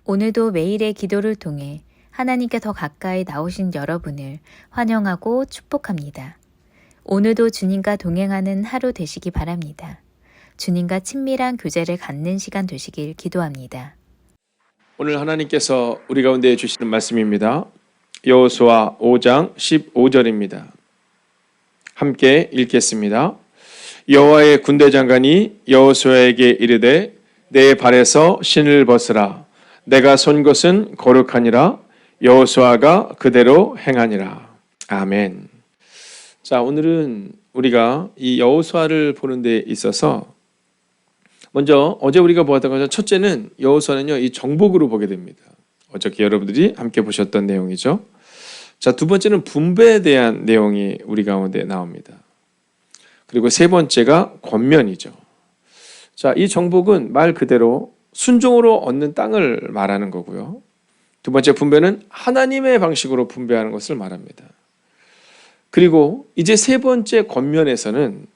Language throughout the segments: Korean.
오늘도 매일의 기도를 통해 하나님께 더 가까이 나오신 여러분을 환영하고 축복합니다. 오늘도 주님과 동행하는 하루 되시기 바랍니다. 주님과 친밀한 교제를 갖는 시간 되시길 기도합니다. 오늘 하나님께서 우리 가운데 주시는 말씀입니다. 여호수아 5장 15절입니다. 함께 읽겠습니다. 여호와의 군대 장관이 여호수아에게 이르되 내 발에서 신을 벗으라. 내가 손 것은 거룩하니라. 여호수아가 그대로 행하니라. 아멘. 자, 오늘은 우리가 이 여호수아를 보는 데 있어서 먼저 어제 우리가 보았던 것처럼 첫째는 여호수아는요, 이 정복으로 보게 됩니다. 어저께 여러분들이 함께 보셨던 내용이죠. 자, 두 번째는 분배에 대한 내용이 우리 가운데 나옵니다. 그리고 세 번째가 권면이죠. 자, 이 정복은 말 그대로 순종으로 얻는 땅을 말하는 거고요. 두 번째 분배는 하나님의 방식으로 분배하는 것을 말합니다. 그리고 이제 세 번째 권면에서는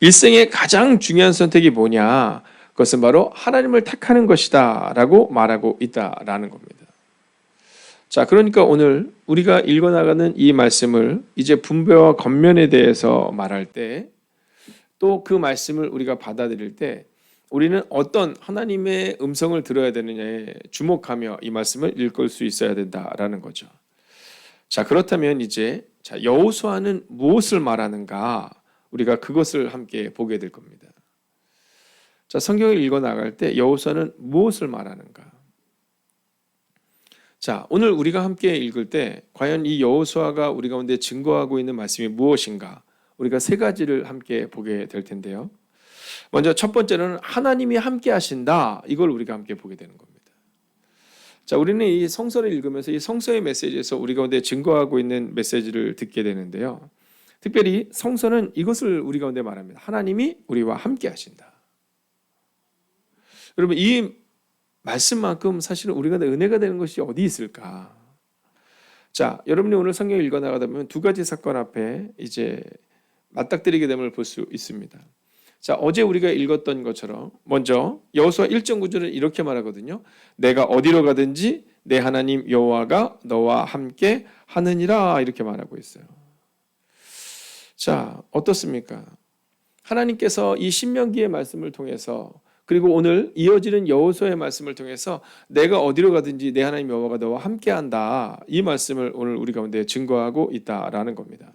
일생의 가장 중요한 선택이 뭐냐? 그것은 바로 하나님을 택하는 것이다 라고 말하고 있다라는 겁니다. 자, 그러니까 오늘 우리가 읽어나가는 이 말씀을 이제 분배와 권면에 대해서 말할 때 또 그 말씀을 우리가 받아들일 때 우리는 어떤 하나님의 음성을 들어야 되느냐에 주목하며 이 말씀을 읽을 수 있어야 된다라는 거죠. 자, 그렇다면 이제 여호수아는 무엇을 말하는가? 우리가 그것을 함께 보게 될 겁니다. 자, 성경을 읽어 나갈 때 여호수아는 무엇을 말하는가? 자, 오늘 우리가 함께 읽을 때 과연 이 여호수아가 우리 가운데 증거하고 있는 말씀이 무엇인가? 우리가 세 가지를 함께 보게 될 텐데요. 먼저 첫 번째는 하나님이 함께 하신다. 이걸 우리가 함께 보게 되는 겁니다. 자, 우리는 이 성서를 읽으면서 이 성서의 메시지에서 우리 가운데 증거하고 있는 메시지를 듣게 되는데요. 특별히 성서는 이것을 우리 가운데 말합니다. 하나님이 우리와 함께 하신다. 여러분, 이 말씀만큼 사실은 우리가 은혜가 되는 것이 어디 있을까? 자, 여러분이 오늘 성경을 읽어 나가다 보면 두 가지 사건 앞에 이제 맞닥뜨리게 됨을 볼 수 있습니다. 자, 어제 우리가 읽었던 것처럼 먼저 여호수아 1.9절은 이렇게 말하거든요. 내가 어디로 가든지 내 하나님 여호와가 너와 함께 하느니라 이렇게 말하고 있어요. 자, 어떻습니까? 하나님께서 이 신명기의 말씀을 통해서 그리고 오늘 이어지는 여호수아의 말씀을 통해서 내가 어디로 가든지 내 하나님 여호와가 너와 함께한다. 이 말씀을 오늘 우리 가운데 증거하고 있다라는 겁니다.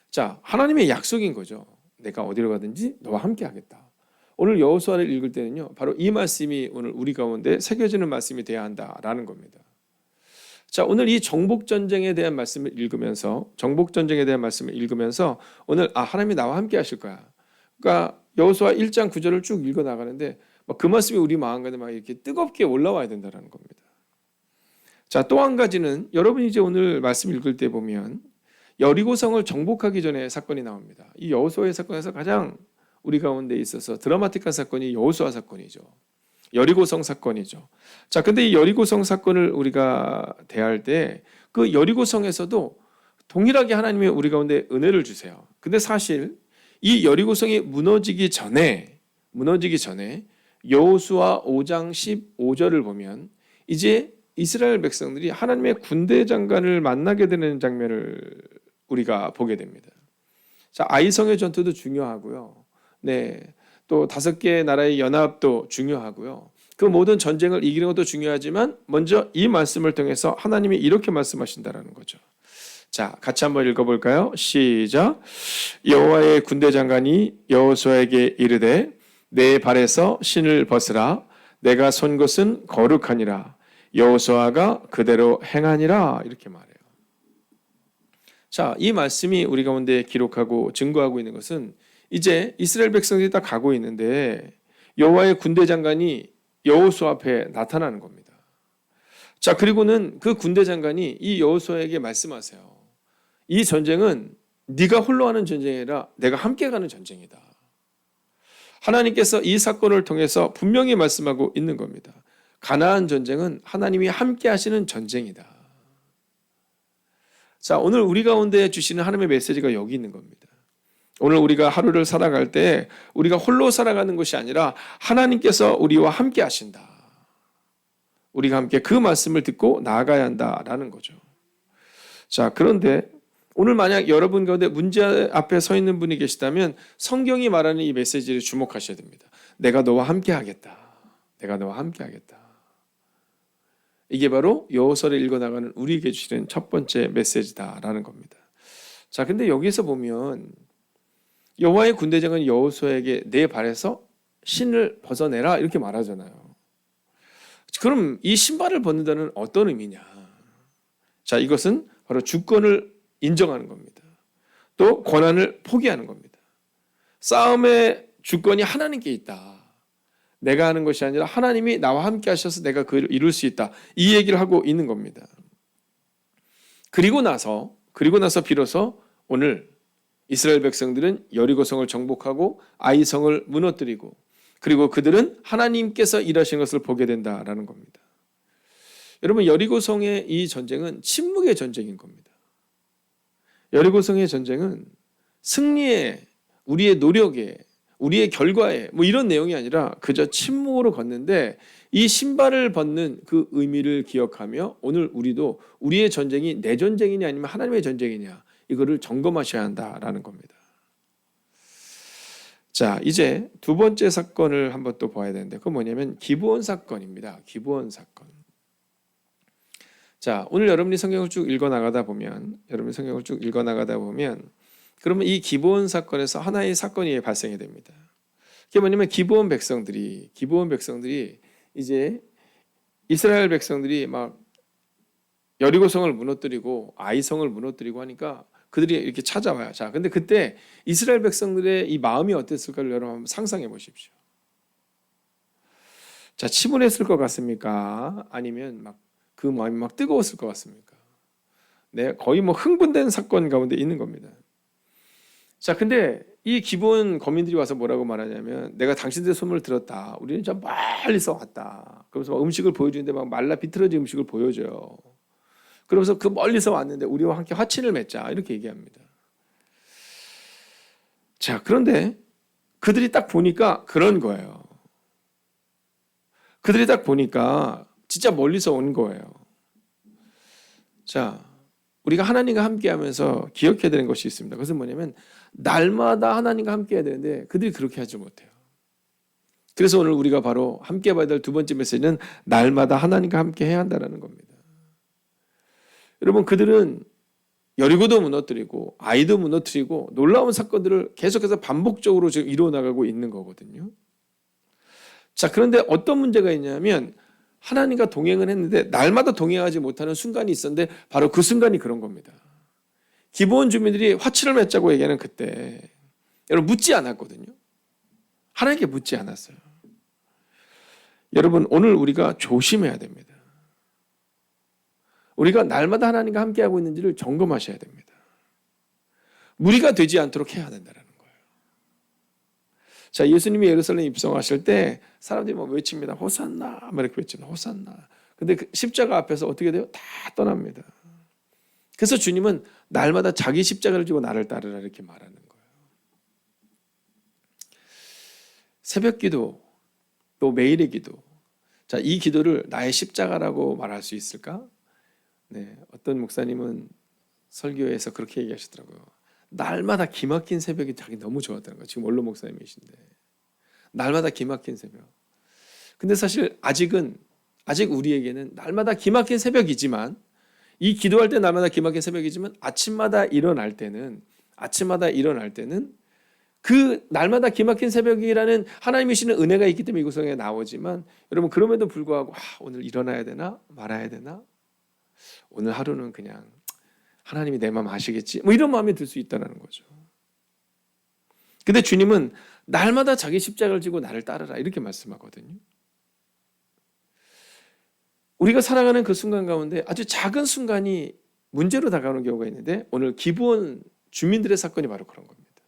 자, 하나님의 약속인 거죠. 내가 어디로 가든지 너와 함께하겠다. 오늘 여호수아를 읽을 때는요, 바로 이 말씀이 오늘 우리 가운데 새겨지는 말씀이 돼야 한다라는 겁니다. 자, 오늘 이 정복전쟁에 대한 말씀을 읽으면서 오늘 하나님이 나와 함께 하실 거야. 그러니까 여호수아 1장 9절을 쭉 읽어 나가는데 그 말씀이 우리 마음 가운데 막 이렇게 뜨겁게 올라와야 된다는 겁니다. 자, 또 한 가지는 여러분이 이제 오늘 말씀 읽을 때 보면 여리고성을 정복하기 전에 사건이 나옵니다. 이 여호수아의 사건에서 가장 우리 가운데 있어서 드라마틱한 사건이 여호수아 사건이죠. 여리고성 사건이죠. 자, 근데 이 여리고성 사건을 우리가 대할 때 그 여리고성에서도 동일하게 하나님이 우리 가운데 은혜를 주세요. 근데 사실 이 여리고성이 무너지기 전에 여호수아 5장 15절을 보면 이제 이스라엘 백성들이 하나님의 군대 장관을 만나게 되는 장면을 우리가 보게 됩니다. 자, 아이성의 전투도 중요하고요. 네, 또 5개의 나라의 연합도 중요하고요. 그 모든 전쟁을 이기는 것도 중요하지만 먼저 이 말씀을 통해서 하나님이 이렇게 말씀하신다라는 거죠. 자, 같이 한번 읽어볼까요? 시작. 여호와의 군대 장관이 여호수아에게 이르되 내 발에서 신을 벗으라. 내가 손 것은 거룩하니라. 여호수아가 그대로 행하니라. 이렇게 말해요. 자, 이 말씀이 우리 가운데 기록하고 증거하고 있는 것은 이제 이스라엘 백성들이 다 가고 있는데 여호와의 군대 장관이 여호수아 앞에 나타나는 겁니다. 자, 그리고는 그 군대 장관이 이 여호수아에게 말씀하세요. 이 전쟁은 네가 홀로 하는 전쟁이 아니라 내가 함께 가는 전쟁이다. 하나님께서 이 사건을 통해서 분명히 말씀하고 있는 겁니다. 가나안 전쟁은 하나님이 함께 하시는 전쟁이다. 자, 오늘 우리 가운데 주시는 하나님의 메시지가 여기 있는 겁니다. 오늘 우리가 하루를 살아갈 때 우리가 홀로 살아가는 것이 아니라 하나님께서 우리와 함께 하신다. 우리가 함께 그 말씀을 듣고 나아가야 한다라는 거죠. 자, 그런데 오늘 만약 여러분 가운데 문제 앞에 서 있는 분이 계시다면 성경이 말하는 이 메시지를 주목하셔야 됩니다. 내가 너와 함께 하겠다. 내가 너와 함께 하겠다. 이게 바로 여호수아를 읽어나가는 우리에게 주시는 첫 번째 메시지다라는 겁니다. 자, 근데 여기서 보면 여호와의 군대장은 여호수아에게 내 발에서 신을 벗어내라 이렇게 말하잖아요. 그럼 이 신발을 벗는다는 어떤 의미냐? 자, 이것은 바로 주권을 인정하는 겁니다. 또 권한을 포기하는 겁니다. 싸움의 주권이 하나님께 있다. 내가 하는 것이 아니라 하나님이 나와 함께 하셔서 내가 그를 이룰 수 있다. 이 얘기를 하고 있는 겁니다. 그리고 나서 비로소 오늘 이스라엘 백성들은 여리고성을 정복하고 아이성을 무너뜨리고 그리고 그들은 하나님께서 일하시는 것을 보게 된다라는 겁니다. 여러분, 여리고성의 이 전쟁은 침묵의 전쟁인 겁니다. 여리고성의 전쟁은 승리에, 우리의 노력에, 우리의 결과에 뭐 이런 내용이 아니라 그저 침묵으로 걷는데 이 신발을 벗는 그 의미를 기억하며 오늘 우리도 우리의 전쟁이 내 전쟁이냐 아니면 하나님의 전쟁이냐 이거를 점검하셔야 한다라는 겁니다. 자, 이제 두 번째 사건을 한번 또 봐야 되는데 그건 뭐냐면 기브온 사건입니다. 기브온 사건. 자, 오늘 여러분이 성경을 쭉 읽어나가다 보면 그러면 이 기브온 사건에서 하나의 사건이 발생이 됩니다. 그게 뭐냐면 기브온 백성들이 이제 이스라엘 백성들이 막 여리고성을 무너뜨리고 아이성을 무너뜨리고 하니까 그들이 이렇게 찾아와요. 자, 근데 그때 이스라엘 백성들의 이 마음이 어땠을까를 여러분 한번 상상해 보십시오. 자, 침울했을 것 같습니까? 아니면 막 그 마음이 막 뜨거웠을 것 같습니까? 네, 거의 뭐 흥분된 사건 가운데 있는 겁니다. 자, 근데 이 기브온 거민들이 와서 뭐라고 말하냐면 내가 당신들의 소문을 들었다. 우리는 저 멀리서 왔다. 그러면서 막 음식을 보여주는데 막 말라 비틀어진 음식을 보여줘요. 그러면서 그 멀리서 왔는데 우리와 함께 화친을 맺자 이렇게 얘기합니다. 자, 그런데 그들이 딱 보니까 그런 거예요. 그들이 딱 보니까 진짜 멀리서 온 거예요. 자, 우리가 하나님과 함께하면서 기억해야 되는 것이 있습니다. 그것은 뭐냐면 날마다 하나님과 함께해야 되는데 그들이 그렇게 하지 못해요. 그래서 오늘 우리가 바로 함께 봐야 될 두 번째 메시지는 날마다 하나님과 함께해야 한다는 겁니다. 여러분, 그들은 여리고도 무너뜨리고 아이도 무너뜨리고 놀라운 사건들을 계속해서 반복적으로 지금 이루어나가고 있는 거거든요. 자, 그런데 어떤 문제가 있냐면 하나님과 동행을 했는데 날마다 동행하지 못하는 순간이 있었는데 바로 그 순간이 그런 겁니다. 기브온 주민들이 화친을 맺자고 얘기하는 그때 여러분 묻지 않았거든요. 하나님께 묻지 않았어요. 여러분, 오늘 우리가 조심해야 됩니다. 우리가 날마다 하나님과 함께하고 있는지를 점검하셔야 됩니다. 무리가 되지 않도록 해야 된다는 거예요. 자, 예수님이 예루살렘에 입성하실 때 사람들이 막 외칩니다. 호산나 막 이렇게 외칩니다. 호산나. 근데 그 십자가 앞에서 어떻게 돼요? 다 떠납니다. 그래서 주님은 날마다 자기 십자가를 지고 나를 따르라 이렇게 말하는 거예요. 새벽 기도, 또 매일의 기도. 자, 이 기도를 나의 십자가라고 말할 수 있을까? 네, 어떤 목사님은 설교에서 그렇게 얘기하시더라고요. 날마다 기막힌 새벽이 자기 너무 좋았다는 거예요. 지금 원로 목사님이신데 날마다 기막힌 새벽. 근데 사실 아직 우리에게는 날마다 기막힌 새벽이지만 이 기도할 때 날마다 기막힌 새벽이지만 아침마다 일어날 때는 그 날마다 기막힌 새벽이라는 하나님이 주시는 은혜가 있기 때문에 이 구성에 나오지만 여러분 그럼에도 불구하고 오늘 일어나야 되나 말아야 되나 오늘 하루는 그냥 하나님이 내 마음 아시겠지 뭐 이런 마음이 들 수 있다는 거죠. 근데 주님은 날마다 자기 십자가를 지고 나를 따르라 이렇게 말씀하거든요. 우리가 살아가는 그 순간 가운데 아주 작은 순간이 문제로 다가오는 경우가 있는데 오늘 기브온 주민들의 사건이 바로 그런 겁니다.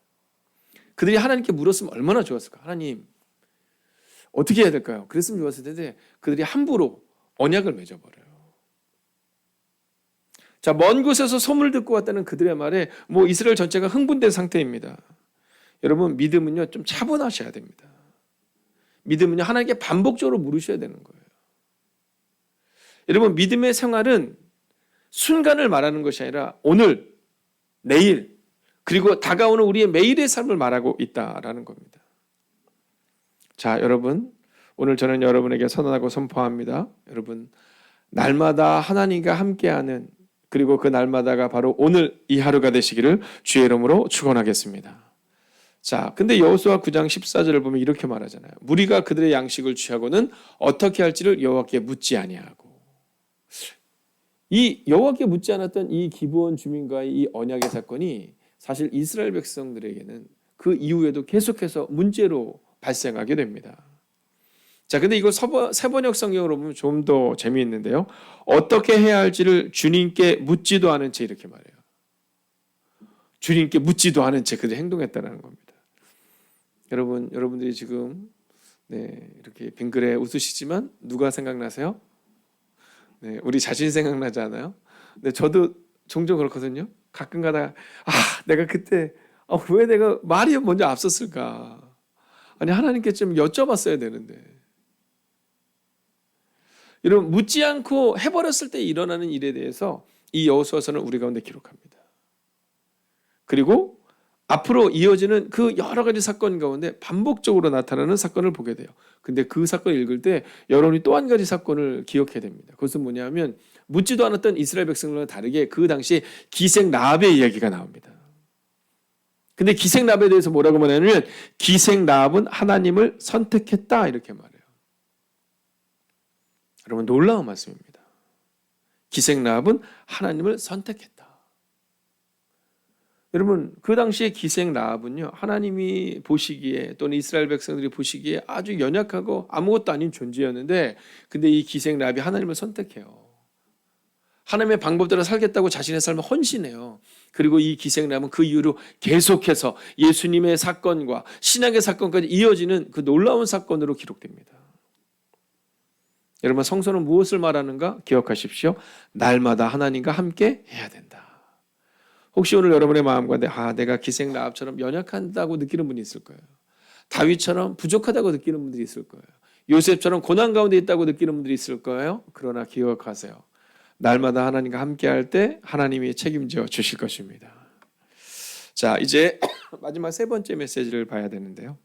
그들이 하나님께 물었으면 얼마나 좋았을까. 하나님 어떻게 해야 될까요? 그랬으면 좋았을 텐데 그들이 함부로 언약을 맺어버려요. 자, 먼 곳에서 소문을 듣고 왔다는 그들의 말에 뭐 이스라엘 전체가 흥분된 상태입니다. 여러분 믿음은요 좀 차분하셔야 됩니다. 믿음은요 하나님께 반복적으로 물으셔야 되는 거예요. 여러분, 믿음의 생활은 순간을 말하는 것이 아니라 오늘, 내일, 그리고 다가오는 우리의 매일의 삶을 말하고 있다라는 겁니다. 자, 여러분, 오늘 저는 여러분에게 선언하고 선포합니다. 여러분, 날마다 하나님과 함께하는, 그리고 그 날마다가 바로 오늘 이 하루가 되시기를 주의 이름으로 축원하겠습니다. 자, 근데 여호수아 9장 14절을 보면 이렇게 말하잖아요. 무리가 그들의 양식을 취하고는 어떻게 할지를 여호와께 묻지 아니하고. 이 여호와께 묻지 않았던 이 기브온 주민과의 이 언약의 사건이 사실 이스라엘 백성들에게는 그 이후에도 계속해서 문제로 발생하게 됩니다. 자, 근데 이거 세번역 성경으로 보면 좀 더 재미있는데요. 어떻게 해야 할지를 주님께 묻지도 않은 채 이렇게 말해요. 주님께 묻지도 않은 채 그들이 행동했다는 겁니다. 여러분들이 지금 이렇게 빙그레 웃으시지만 누가 생각나세요? 네, 우리 자신 생각나지 않아요? 근데 저도 종종 그렇거든요. 가끔 가다가 내가 그때 왜 내가 말이 먼저 앞섰을까? 아니, 하나님께 좀 여쭤봤어야 되는데. 여러분, 묻지 않고 해버렸을 때 일어나는 일에 대해서 이 여호수아서는 우리 가운데 기록합니다. 그리고 앞으로 이어지는 그 여러 가지 사건 가운데 반복적으로 나타나는 사건을 보게 돼요. 근데 그 사건을 읽을 때 여러분이 또 한 가지 사건을 기억해야 됩니다. 그것은 뭐냐면 묻지도 않았던 이스라엘 백성들과 다르게 그 당시 기생 라합의 이야기가 나옵니다. 근데 기생 라합에 대해서 뭐라고 말하냐면 기생 라합은 하나님을 선택했다 이렇게 말해요. 여러분, 놀라운 말씀입니다. 기생 라합은 하나님을 선택했다. 여러분, 그 당시에 기생 라합은요, 하나님이 보시기에 또는 이스라엘 백성들이 보시기에 아주 연약하고 아무것도 아닌 존재였는데, 근데 이 기생 라합이 하나님을 선택해요. 하나님의 방법대로 살겠다고 자신의 삶을 헌신해요. 그리고 이 기생 라합은 그 이후로 계속해서 예수님의 사건과 신약의 사건까지 이어지는 그 놀라운 사건으로 기록됩니다. 여러분, 성서는 무엇을 말하는가 기억하십시오. 날마다 하나님과 함께 해야 된다. 혹시 오늘 여러분의 마음 가운데 내가 기생 라합처럼 연약하다고 느끼는 분이 있을 거예요. 다윗처럼 부족하다고 느끼는 분들이 있을 거예요. 요셉처럼 고난 가운데 있다고 느끼는 분들이 있을 거예요. 그러나 기억하세요. 날마다 하나님과 함께할 때 하나님이 책임져 주실 것입니다. 자, 이제 마지막 세 번째 메시지를 봐야 되는데요.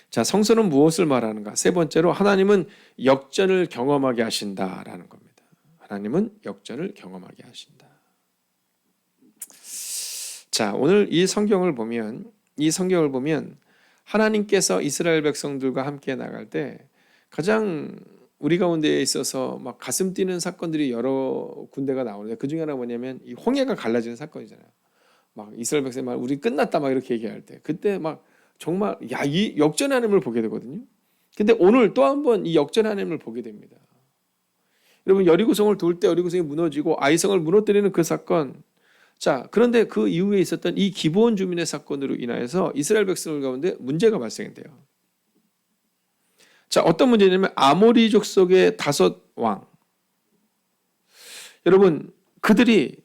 자, 성서는 무엇을 말하는가? 세 번째로 하나님은 역전을 경험하게 하신다라는 겁니다. 하나님은 역전을 경험하게 하신다. 자, 오늘 이 성경을 보면 하나님께서 이스라엘 백성들과 함께 나갈 때 가장 우리 가운데에 있어서 막 가슴 뛰는 사건들이 여러 군데가 나오는데 그 중에 하나가 뭐냐면 이 홍해가 갈라지는 사건이잖아요. 막 이스라엘 백성이 막 우리 끝났다 막 이렇게 얘기할 때 그때 막 정말 이 역전의 하나님을 보게 되거든요. 근데 오늘 또 한 번 이 역전의 하나님을 보게 됩니다. 여러분, 여리고성을 돌 때 여리고성이 무너지고 아이성을 무너뜨리는 그 사건. 자, 그런데 그 이후에 있었던 이 기브온 주민의 사건으로 인하여서 이스라엘 백성들 가운데 문제가 발생돼요. 자, 어떤 문제냐면 아모리족 속의 5 왕. 여러분, 그들이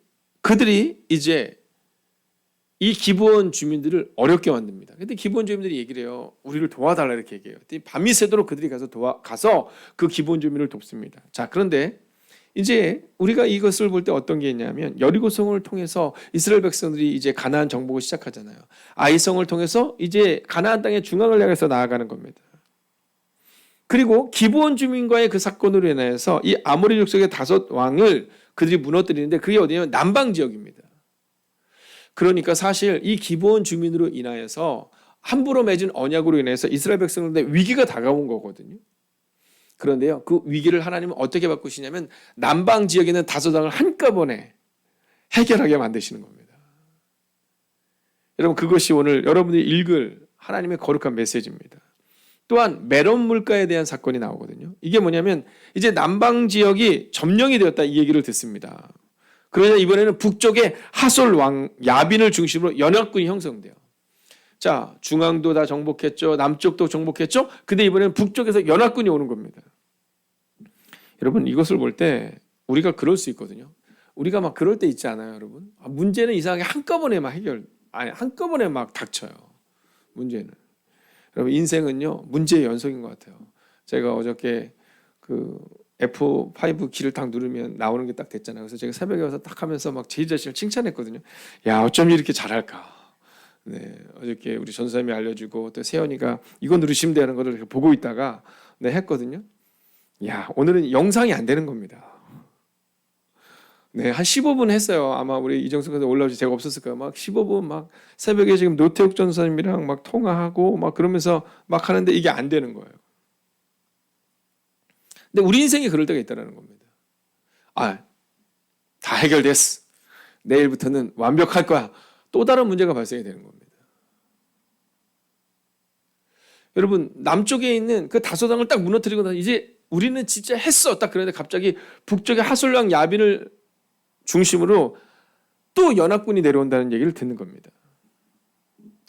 이제 이 기브온 주민들을 어렵게 만듭니다. 근데 기브온 주민들이 얘기를 해요. 우리를 도와달라 이렇게 얘기해요. 밤이 새도록 그들이 가서 그 기브온 주민을 돕습니다. 자, 그런데 이제 우리가 이것을 볼 때 어떤 게 있냐면 여리고성을 통해서 이스라엘 백성들이 이제 가나안 정복을 시작하잖아요. 아이성을 통해서 이제 가나안 땅의 중앙을 향해서 나아가는 겁니다. 그리고 기브온 주민과의 그 사건으로 인해서 이 아모리 족속의 5 왕을 그들이 무너뜨리는데 그게 어디냐면 남방 지역입니다. 그러니까 사실 이 기브온 주민으로 인하여서 함부로 맺은 언약으로 인해서 이스라엘 백성들한테 위기가 다가온 거거든요. 그런데요, 그 위기를 하나님은 어떻게 바꾸시냐면 남방 지역에 있는 5 왕을 한꺼번에 해결하게 만드시는 겁니다. 여러분, 그것이 오늘 여러분들이 읽을 하나님의 거룩한 메시지입니다. 또한 메론 물가에 대한 사건이 나오거든요. 이게 뭐냐면 이제 남방 지역이 점령이 되었다 이 얘기를 듣습니다. 그러자 이번에는 북쪽에 하솔 왕 야빈을 중심으로 연합군이 형성돼요. 자, 중앙도 다 정복했죠. 남쪽도 정복했죠. 근데 이번에는 북쪽에서 연합군이 오는 겁니다. 여러분, 이것을 볼 때 우리가 그럴 수 있거든요. 우리가 막 그럴 때 있지 않아요, 여러분? 문제는 이상하게 한꺼번에 막 닥쳐요. 문제는. 여러분, 인생은요 문제의 연속인 것 같아요. 제가 어저께 F5 키를 딱 누르면 나오는 게 딱 됐잖아요. 그래서 제가 새벽에 와서 딱 하면서 막 제 자신을 칭찬했거든요. 야, 어쩜 이렇게 잘할까. 네, 어저께 우리 전사님이 알려주고 또 세연이가 이거 누르시면 되는 거를 이렇게 보고 있다가 네, 했거든요. 야, 오늘은 영상이 안 되는 겁니다. 네, 한 15분 했어요. 아마 우리 이정숙 선생 올라오지 제가 없었을 거예요. 막 15분 막 새벽에 지금 노태욱 전사님이랑 막 통화하고 막 그러면서 막 하는데 이게 안 되는 거예요. 근데 우리 인생이 그럴 때가 있다는 겁니다. 아, 다 해결됐어. 내일부터는 완벽할 거야. 또 다른 문제가 발생이 되는 겁니다. 여러분, 남쪽에 있는 그 다소당을 딱 무너뜨리고 나서 이제 우리는 진짜 했어. 딱 그런데 갑자기 북쪽의 하솔랑 야빈을 중심으로 또 연합군이 내려온다는 얘기를 듣는 겁니다.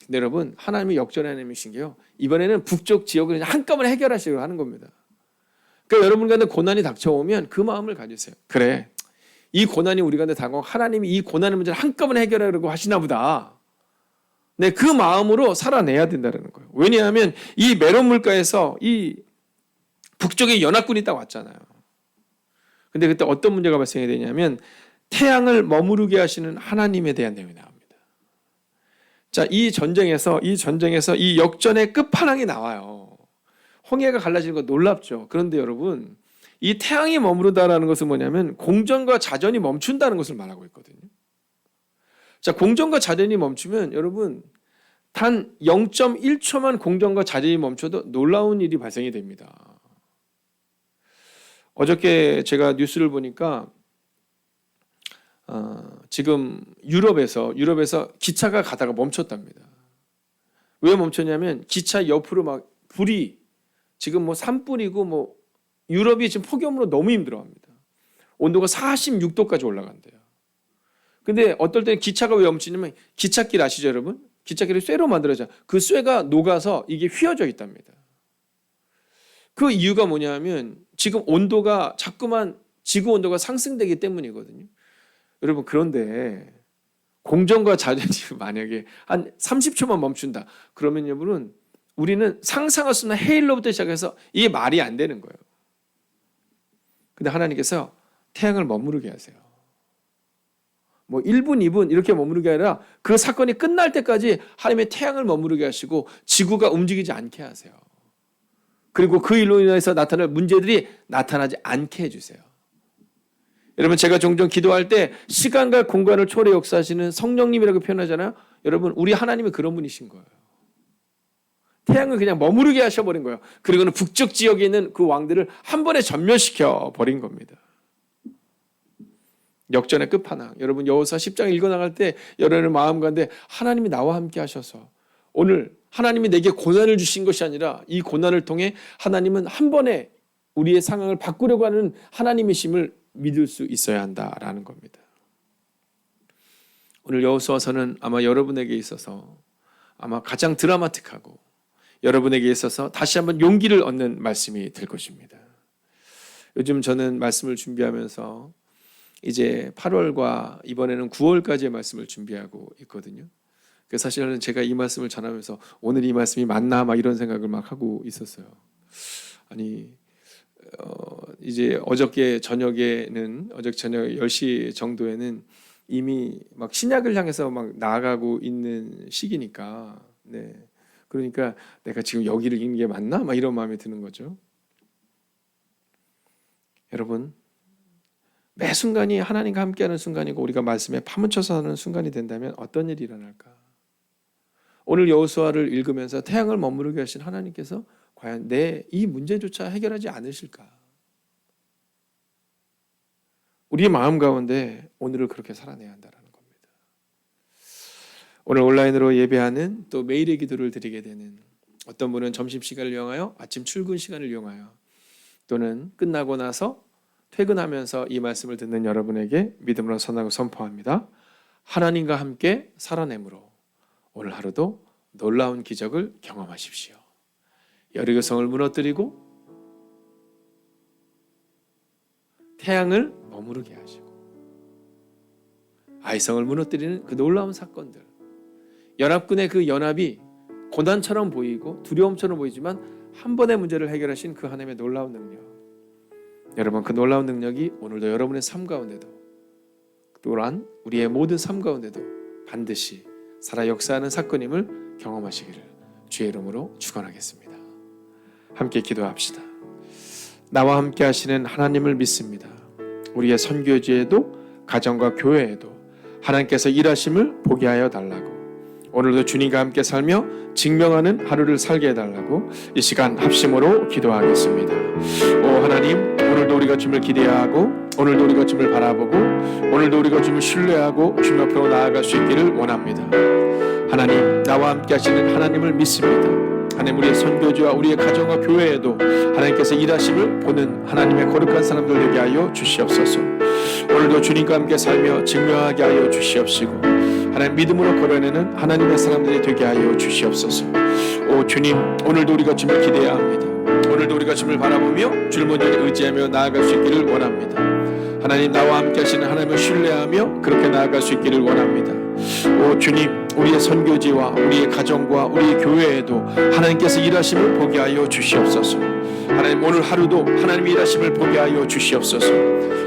근데 여러분, 하나님이 역전의 하나님이신 게요. 이번에는 북쪽 지역을 그냥 한꺼번에 해결하시려고 하는 겁니다. 그러니까 여러분 가운데 고난이 닥쳐오면 그 마음을 가지세요. 그래, 이 고난이 우리 가운데 닥쳐오고 하나님이 이 고난의 문제를 한꺼번에 해결하려고 하시나 보다. 네, 그 마음으로 살아내야 된다는 거예요. 왜냐하면 이 메론 물가에서 이 북쪽에 연합군이 딱 왔잖아요. 근데 그때 어떤 문제가 발생이 되냐면 태양을 머무르게 하시는 하나님에 대한 내용이 나옵니다. 자, 이 전쟁에서 이 역전의 끝판왕이 나와요. 홍해가 갈라지는 거 놀랍죠. 그런데 여러분, 이 태양이 머무르다라는 것은 뭐냐면 공전과 자전이 멈춘다는 것을 말하고 있거든요. 자, 공전과 자전이 멈추면 여러분 단 0.1초만 공전과 자전이 멈춰도 놀라운 일이 발생이 됩니다. 어저께 제가 뉴스를 보니까 지금 유럽에서 기차가 가다가 멈췄답니다. 왜 멈췄냐면 기차 옆으로 막 불이 지금 뭐 산불이고 뭐 유럽이 지금 폭염으로 너무 힘들어합니다. 온도가 46도까지 올라간대요. 근데 어떨 때는 기차가 왜 멈추냐면 기찻길 아시죠, 여러분? 기찻길이 쇠로 만들어져. 그 쇠가 녹아서 이게 휘어져 있답니다. 그 이유가 뭐냐면 지금 온도가 자꾸만 지구 온도가 상승되기 때문이거든요. 여러분, 그런데 공전과 자전이 만약에 한 30초만 멈춘다. 그러면 여러분은 우리는 상상할 수 없는 해일로부터 시작해서 이게 말이 안 되는 거예요. 근데 하나님께서 태양을 머무르게 하세요. 뭐 1분, 2분 이렇게 머무르게 아니라 그 사건이 끝날 때까지 하나님의 태양을 머무르게 하시고 지구가 움직이지 않게 하세요. 그리고 그 일로 인해서 나타날 문제들이 나타나지 않게 해주세요. 여러분, 제가 종종 기도할 때 시간과 공간을 초월해 역사하시는 성령님이라고 표현하잖아요. 여러분, 우리 하나님은 그런 분이신 거예요. 태양을 그냥 머무르게 하셔버린 거예요. 그리고는 북쪽 지역에 있는 그 왕들을 한 번에 전멸시켜 버린 겁니다. 역전의 끝판왕. 여러분, 여호수아 10장 읽어나갈 때 여러분의 마음 가운데 하나님이 나와 함께 하셔서 오늘 하나님이 내게 고난을 주신 것이 아니라 이 고난을 통해 하나님은 한 번에 우리의 상황을 바꾸려고 하는 하나님이심을 믿을 수 있어야 한다라는 겁니다. 오늘 여호수아서는 아마 여러분에게 있어서 아마 가장 드라마틱하고 여러분에게 있어서 다시 한번 용기를 얻는 말씀이 될 것입니다. 요즘 저는 말씀을 준비하면서 이제 8월과 이번에는 9월까지의 말씀을 준비하고 있거든요. 그래서 사실은 제가 이 말씀을 전하면서 오늘 이 말씀이 맞나 막 이런 생각을 막 하고 있었어요. 아니, 이제 어저께 저녁 10시 정도에는 이미 막 신약을 향해서 막 나아가고 있는 시기니까, 네. 그러니까 내가 지금 여기를 읽는 게 맞나? 막 이런 마음이 드는 거죠. 여러분, 매 순간이 하나님과 함께하는 순간이고 우리가 말씀에 파묻혀서 하는 순간이 된다면 어떤 일이 일어날까? 오늘 여호수아를 읽으면서 태양을 머무르게 하신 하나님께서 과연 내 이 문제조차 해결하지 않으실까? 우리의 마음 가운데 오늘을 그렇게 살아내야 한다는 겁니다. 오늘 온라인으로 예배하는 또 매일의 기도를 드리게 되는 어떤 분은 점심시간을 이용하여 아침 출근 시간을 이용하여 또는 끝나고 나서 퇴근하면서 이 말씀을 듣는 여러분에게 믿음으로 선하고 선포합니다. 하나님과 함께 살아내므로 오늘 하루도 놀라운 기적을 경험하십시오. 여리고성을 무너뜨리고 태양을 머무르게 하시고 아이성을 무너뜨리는 그 놀라운 사건들, 연합군의 그 연합이 고난처럼 보이고 두려움처럼 보이지만 한 번의 문제를 해결하신 그 하나님의 놀라운 능력, 여러분, 그 놀라운 능력이 오늘도 여러분의 삶 가운데도, 또한 우리의 모든 삶 가운데도 반드시 살아 역사하는 사건임을 경험하시기를 주의 이름으로 축원하겠습니다. 함께 기도합시다. 나와 함께 하시는 하나님을 믿습니다. 우리의 선교지에도 가정과 교회에도 하나님께서 일하심을 보게 하여 달라고, 오늘도 주님과 함께 살며 증명하는 하루를 살게 해달라고 이 시간 합심으로 기도하겠습니다. 오 하나님, 오늘도 우리가 주님을 기대하고, 오늘도 우리가 주님을 바라보고, 오늘도 우리가 주님을 신뢰하고 주님 앞으로 나아갈 수 있기를 원합니다. 하나님, 나와 함께 하시는 하나님을 믿습니다. 하나님, 우리의 선교지와 우리의 가정과 교회에도 하나님께서 일하심을 보는 하나님의 거룩한 사람들 되게 하여 주시옵소서. 오늘도 주님과 함께 살며 증명하게 하여 주시옵시고, 하나님 믿음으로 걸어내는 하나님의 사람들이 되게 하여 주시옵소서. 오 주님, 오늘도 우리가 주님을 기대해야 합니다. 오늘도 우리가 주님을 바라보며 주를 온전히 의지하며 나아갈 수 있기를 원합니다. 하나님, 나와 함께 하시는 하나님을 신뢰하며 그렇게 나아갈 수 있기를 원합니다. 오 주님, 우리의 선교지와 우리의 가정과 우리의 교회에도 하나님께서 일하심을 보게 하여 주시옵소서. 하나님, 오늘 하루도 하나님의 일하심을 보게 하여 주시옵소서.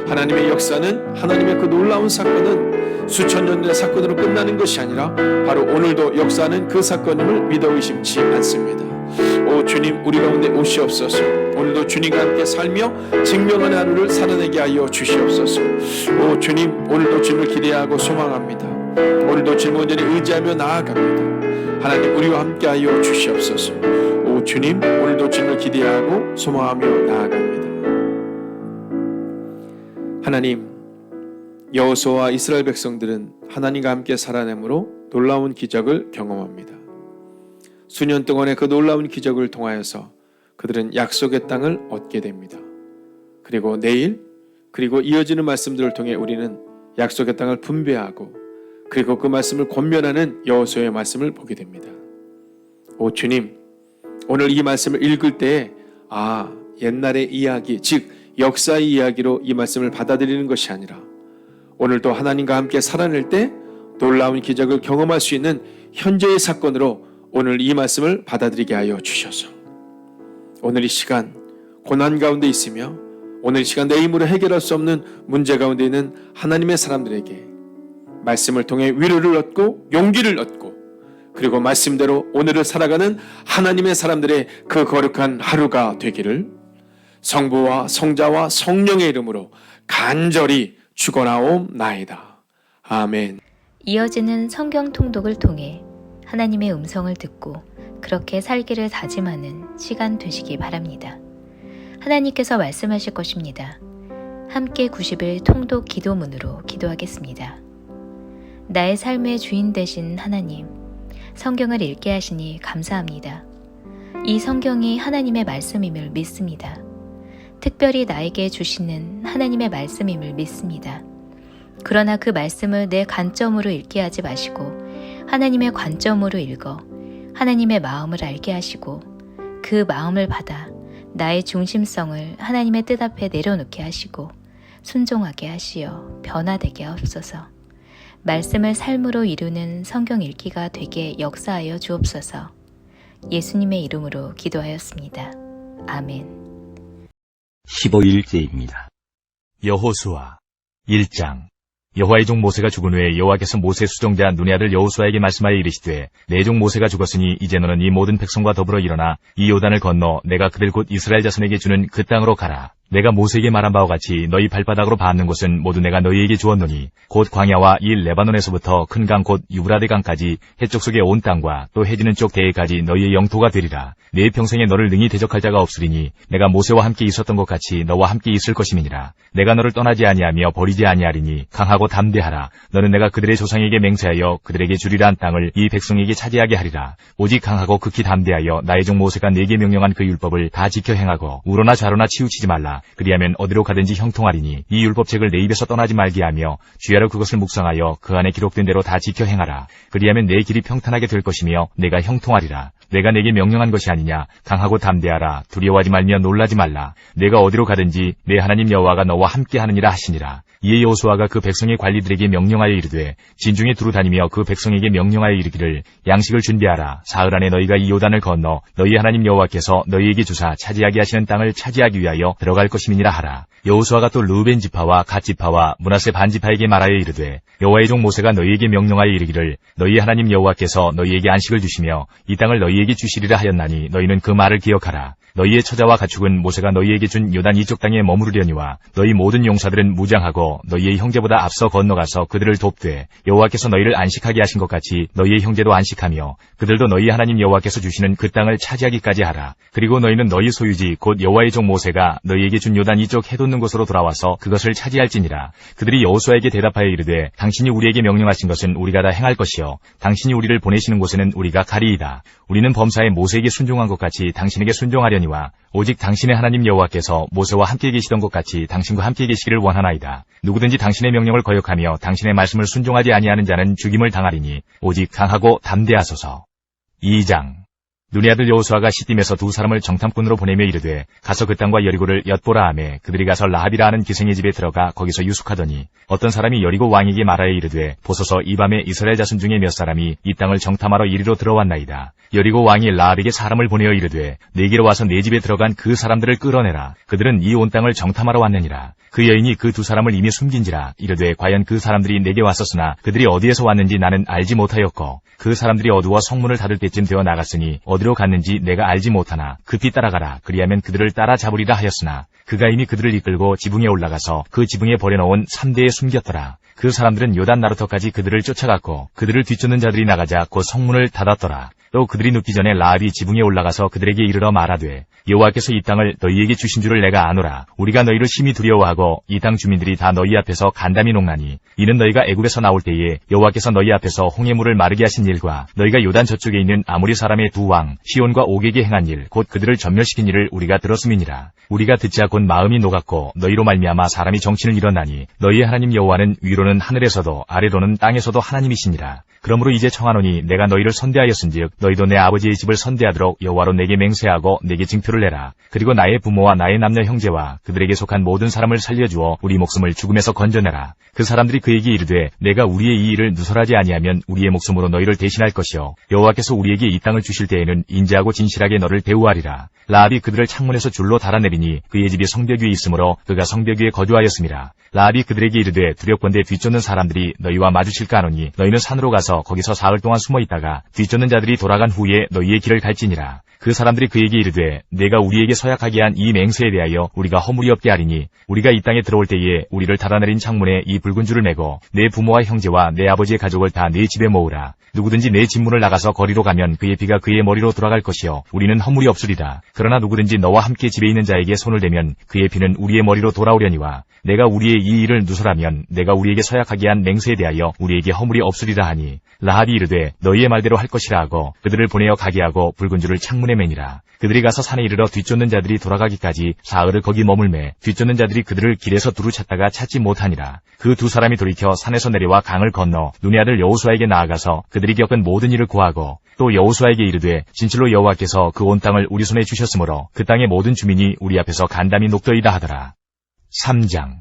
하나님의 역사는, 하나님의 그 놀라운 사건은 수천 년의 사건으로 끝나는 것이 아니라 바로 오늘도 역사하는 그 사건임을 믿어 의심치 않습니다. 오 주님, 우리 가운데 오시옵소서. 오늘도 주님과 함께 살며 증명하는 하루를 살아내게 하여 주시옵소서. 오 주님, 오늘도 주님을 기대하고 소망합니다. 오늘도 주님을 온전히 의지하며 나아갑니다. 하나님, 우리와 함께 하여 주시옵소서. 오 주님, 오늘도 주님을 기대하고 소망하며 나아갑니다. 하나님, 여호수아와 이스라엘 백성들은 하나님과 함께 살아내므로 놀라운 기적을 경험합니다. 수년 동안의 그 놀라운 기적을 통하여서 그들은 약속의 땅을 얻게 됩니다. 그리고 내일, 그리고 이어지는 말씀들을 통해 우리는 약속의 땅을 분배하고, 그리고 그 말씀을 권면하는 여호수아의 말씀을 보게 됩니다. 오 주님, 오늘 이 말씀을 읽을 때에 옛날의 이야기, 즉 역사의 이야기로 이 말씀을 받아들이는 것이 아니라 오늘도 하나님과 함께 살아낼 때 놀라운 기적을 경험할 수 있는 현재의 사건으로 오늘 이 말씀을 받아들이게 하여 주셔서, 오늘 이 시간 고난 가운데 있으며 오늘 이 시간 내 힘으로 해결할 수 없는 문제 가운데 있는 하나님의 사람들에게 말씀을 통해 위로를 얻고 용기를 얻고, 그리고 말씀대로 오늘을 살아가는 하나님의 사람들의 그 거룩한 하루가 되기를 성부와 성자와 성령의 이름으로 간절히 축원하옵나이다. 아멘. 이어지는 성경 통독을 통해 하나님의 음성을 듣고 그렇게 살기를 다짐하는 시간 되시기 바랍니다. 하나님께서 말씀하실 것입니다. 함께 90일 통독 기도문으로 기도하겠습니다. 나의 삶의 주인 되신 하나님, 성경을 읽게 하시니 감사합니다. 이 성경이 하나님의 말씀임을 믿습니다. 특별히 나에게 주시는 하나님의 말씀임을 믿습니다. 그러나 그 말씀을 내 관점으로 읽게 하지 마시고 하나님의 관점으로 읽어 하나님의 마음을 알게 하시고, 그 마음을 받아 나의 중심성을 하나님의 뜻 앞에 내려놓게 하시고 순종하게 하시어 변화되게 하옵소서. 말씀을 삶으로 이루는 성경 읽기가 되게 역사하여 주옵소서. 예수님의 이름으로 기도하였습니다. 아멘. 15일째입니다. 여호수아 1장. 여호와의 종 모세가 죽은 후에 여호와께서 모세 수종자 눈의 아들 여호수아에게 말씀하여 이르시되, 내 종 모세가 죽었으니 이제 너는 이 모든 백성과 더불어 일어나 이 요단을 건너 내가 그들 곧 이스라엘 자손에게 주는 그 땅으로 가라. 내가 모세에게 말한 바와 같이 너희 발바닥으로 밟는 곳은 모두 내가 너희에게 주었노니 곧 광야와 이 레바논에서부터 큰 강 곧 유브라데 강까지 해쪽 속의 온 땅과 또 해지는 쪽 대해까지 너희의 영토가 되리라. 내 평생에 너를 능히 대적할 자가 없으리니 내가 모세와 함께 있었던 것 같이 너와 함께 있을 것임이니라. 내가 너를 떠나지 아니하며 버리지 아니하리니 강하고 담대하라. 너는 내가 그들의 조상에게 맹세하여 그들에게 주리라 한 땅을 이 백성에게 차지하게 하리라. 오직 강하고 극히 담대하여 나의 종 모세가 내게 명령한 그 율법을 다 지켜 행하고 우로나 좌로나 치우치지 말라. 그리하면 어디로 가든지 형통하리니 이 율법책을 내 입에서 떠나지 말게 하며 주야로 그것을 묵상하여 그 안에 기록된 대로 다 지켜 행하라. 그리하면 내 길이 평탄하게 될 것이며 내가 형통하리라. 내가 내게 명령한 것이 아니냐. 강하고 담대하라. 두려워하지 말며 놀라지 말라. 내가 어디로 가든지 내 하나님 여호와가 너와 함께 하느니라 하시니라. 이에 여호수아가 그 백성의 관리들에게 명령하여 이르되 진중에 두루 다니며 그 백성에게 명령하여 이르기를 양식을 준비하라. 사흘 안에 너희가 이 요단을 건너 너희 하나님 여호와께서 너희에게 주사 차지하게 하시는 땅을 차지하기 위하여 들어갈 것임이니라 하라. 여호수아가 또 르우벤 지파와 갓 지파와 므낫세 반 지파에게 말하여 이르되 여호와의 종 모세가 너희에게 명령하여 이르기를 너희 하나님 여호와께서 너희에게 안식을 주시며 이 땅을 너희에게 주시리라 하였나니 너희는 그 말을 기억하라. 너희의 처자와 가축은 모세가 너희에게 준 요단 이쪽 땅에 머무르려니와 너희 모든 용사들은 무장하고 너희의 형제보다 앞서 건너가서 그들을 돕되 여호와께서 너희를 안식하게 하신 것 같이 너희의 형제도 안식하며 그들도 너희 하나님 여호와께서 주시는 그 땅을 차지하기까지 하라. 그리고 너희는 너희 소유지 곧 여호와의 종 모세가 너희에게 준 요단 이쪽 해돋는 곳으로 돌아와서 그것을 차지할지니라. 그들이 여호수아에게 대답하여 이르되 당신이 우리에게 명령하신 것은 우리가 다 행할 것이요 당신이 우리를 보내시는 곳에는 우리가 가리이다. 우리는 범사에 모세에게 순종한 것 같이 당신에게 순종하려니와 오직 당신의 하나님 여호와께서 모세와 함께 계시던 것 같이 당신과 함께 계시기를 원하나이다. 누구든지 당신의 명령을 거역하며 당신의 말씀을 순종하지 아니하는 자는 죽임을 당하리니 오직 강하고 담대하소서. 2장. 눈의 아들 여호수아가 시딤에서 두 사람을 정탐꾼으로 보내며 이르되 가서 그 땅과 여리고를 엿보라 하매 그들이 가서 라합이라 하는 기생의 집에 들어가 거기서 유숙하더니 어떤 사람이 여리고 왕에게 말하여 이르되 보소서 이 밤에 이스라엘 자손 중에 몇 사람이 이 땅을 정탐하러 이리로 들어왔나이다. 여리고 왕이 라합에게 사람을 보내어 이르되 내게로 와서 내 집에 들어간 그 사람들을 끌어내라. 그들은 이 온 땅을 정탐하러 왔느니라. 그 여인이 그 두 사람을 이미 숨긴지라. 이르되 과연 그 사람들이 내게 왔었으나 그들이 어디에서 왔는지 나는 알지 못하였고 그 사람들이 어두워 성문을 닫을 때쯤 되어 나갔으니 어디로 갔는지 내가 알지 못하나 급히 따라가라. 그리하면 그들을 따라잡으리라 하였으나 그가 이미 그들을 이끌고 지붕에 올라가서 그 지붕에 버려놓은 3대에 숨겼더라. 그 사람들은 요단 나루터까지 그들을 쫓아갔고 그들을 뒤쫓는 자들이 나가자 곧 성문을 닫았더라. 또 그들이 눕기 전에 라합이 지붕에 올라가서 그들에게 이르러 말하되 여호와께서 이 땅을 너희에게 주신 줄을 내가 아노라. 우리가 너희를 심히 두려워하고 이 땅 주민들이 다 너희 앞에서 간담이 녹나니 이는 너희가 애굽에서 나올 때에 여호와께서 너희 앞에서 홍해물을 마르게 하신 일과 너희가 요단 저쪽에 있는 아모리 사람의 두 왕 시온과 옥에게 행한 일 곧 그들을 전멸시킨 일을 우리가 들었음이니라. 우리가 듣자 곧 마음이 녹았고 너희로 말미암아 사람이 정신을 잃었나니 너희의 하나님 여호와는 위로는 하늘에서도 아래로는 땅에서도 하나님이시니라. 그러므로 이제 청하노니 내가 너희를 선대하였은즉 너희도 내 아버지의 집을 선대하도록 여호와로 내게 맹세하고 내게 징표를 내라. 그리고 나의 부모와 나의 남녀 형제와 그들에게 속한 모든 사람을 살려주어 우리 목숨을 죽음에서 건져내라. 그 사람들이 그에게 이르되 내가 우리의 이 일을 누설하지 아니하면 우리의 목숨으로 너희를 대신할 것이요 여호와께서 우리에게 이 땅을 주실 때에는 인자하고 진실하게 너를 대우하리라. 라합이 그들을 창문에서 줄로 달아내리니 그의 집이 성벽 위에 있으므로 그가 성벽 위에 거주하였음이라. 라합이 그들에게 이르되 두렵건대 뒤쫓는 사람들이 너희와 마주칠까 하노니 너희는 산으로 가서 거기서 사흘 동안 숨어 있다가 뒤쫓는 자들이 돌아간 후에 너희의 길을 갈지니라. 그 사람들이 그에게 이르되 내가 우리에게 서약하게 한 이 맹세에 대하여 우리가 허물이 없게 하리니 우리가 이 땅에 들어올 때에 우리를 달아내린 창문에 이 붉은 줄을 매고 내 부모와 형제와 내 아버지의 가족을 다 내 집에 모으라. 누구든지 내 집문을 나가서 거리로 가면 그의 피가 그의 머리로 돌아갈 것이요 우리는 허물이 없으리라. 그러나 누구든지 너와 함께 집에 있는 자에게 손을 대면 그의 피는 우리의 머리로 돌아오려니와 내가 우리의 이 일을 누설하면 내가 우리에게 서약하게 한 맹세에 대하여 우리에게 허물이 없으리라 하니 라합이 이르되 너희의 말대로 할 것이라 하고 그들을 보내어 가게 하고 붉은 줄을 창문에 매니라. 그들이 가서 산에 이르러 뒤쫓는 자들이 돌아가기까지 사흘을 거기 머물매 뒤쫓는 자들이 그들을 길에서 두루 찾다가 찾지 못하니라. 그 두 사람이 돌이켜 산에서 내려와 강을 건너 눈의 아들 여호수아에게 나아가서 그들이 겪은 모든 일을 고하고 또 여호수아에게 이르되 진실로 여호와께서 그 온 땅을 우리 손에 주셨으므로 그 땅의 모든 주민이 우리 앞에서 간담이 녹더이다 하더라. 3장.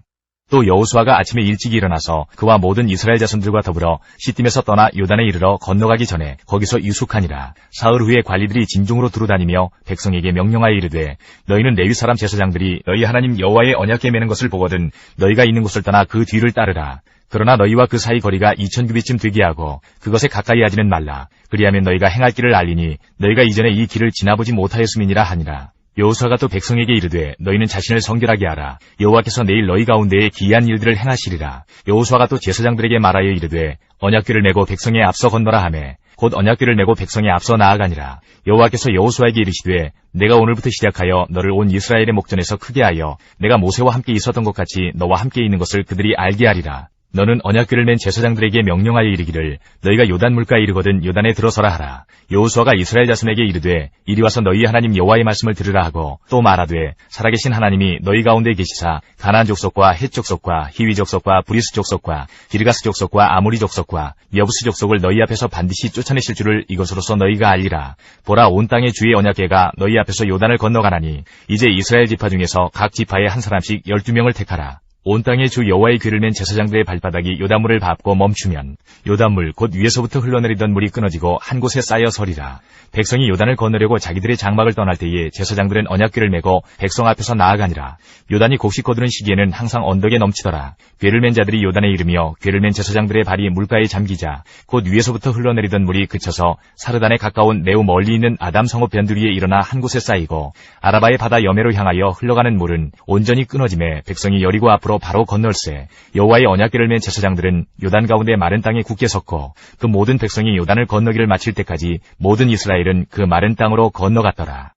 또 여호수아가 아침에 일찍 일어나서 그와 모든 이스라엘 자손들과 더불어 시딤에서 떠나 요단에 이르러 건너가기 전에 거기서 유숙하니라. 사흘 후에 관리들이 진중으로 두루다니며 백성에게 명령하여 이르되 너희는 레위 사람 제사장들이 너희 하나님 여호와의 언약궤 매는 것을 보거든 너희가 있는 곳을 떠나 그 뒤를 따르라. 그러나 너희와 그 사이 거리가 2000규빗쯤 되게 하고 그것에 가까이 하지는 말라. 그리하면 너희가 행할 길을 알리니 너희가 이전에 이 길을 지나보지 못하였음이니라 하니라. 여호수아가 또 백성에게 이르되 너희는 자신을 성결하게 하라. 여호와께서 내일 너희 가운데에 기이한 일들을 행하시리라. 여호수아가 또 제사장들에게 말하여 이르되 언약궤를 메고 백성에 앞서 건너라 하매 곧 언약궤를 메고 백성에 앞서 나아가니라. 여호와께서 여호수아에게 이르시되 내가 오늘부터 시작하여 너를 온 이스라엘의 목전에서 크게 하여 내가 모세와 함께 있었던 것 같이 너와 함께 있는 것을 그들이 알게 하리라. 너는 언약궤를 맨 제사장들에게 명령하여 이르기를 너희가 요단 물가에 이르거든 요단에 들어서라 하라. 여호수아가 이스라엘 자손에게 이르되 이리 와서 너희 하나님 여호와의 말씀을 들으라 하고 또 말하되 살아계신 하나님이 너희 가운데 계시사 가나안 족속과 헷 족속과 히위 족속과 브리스 족속과 기르가스 족속과 아모리 족속과 여부스 족속을 너희 앞에서 반드시 쫓아내실 줄을 이것으로서 너희가 알리라. 보라 온 땅의 주의 언약궤가 너희 앞에서 요단을 건너가나니 이제 이스라엘 지파 중에서 각 지파에 한 사람씩 12명을 택하라. 온 땅에 주 여호와의 궤를 맨 제사장들의 발바닥이 요단물을 밟고 멈추면 요단물 곧 위에서부터 흘러내리던 물이 끊어지고 한 곳에 쌓여 서리라. 백성이 요단을 건너려고 자기들의 장막을 떠날 때에 제사장들은 언약궤를 메고 백성 앞에서 나아가니라. 요단이 곡식 거두는 시기에는 항상 언덕에 넘치더라. 궤를 맨 자들이 요단에 이르며 궤를 맨 제사장들의 발이 물가에 잠기자 곧 위에서부터 흘러내리던 물이 그쳐서 사르단에 가까운 매우 멀리 있는 아담 성읍 변두리에 일어나 한 곳에 쌓이고 아라바의 바다 여매로 향하여 흘러가는 물은 온전히 끊어짐에 백성이 여리고 앞으로 바로 건널세. 여호와의 언약궤를 맨 제사장들은 요단 가운데 마른 땅에 굳게 섰고 그 모든 백성이 요단을 건너기를 마칠 때까지 모든 이스라엘은 그 마른 땅으로 건너갔더라.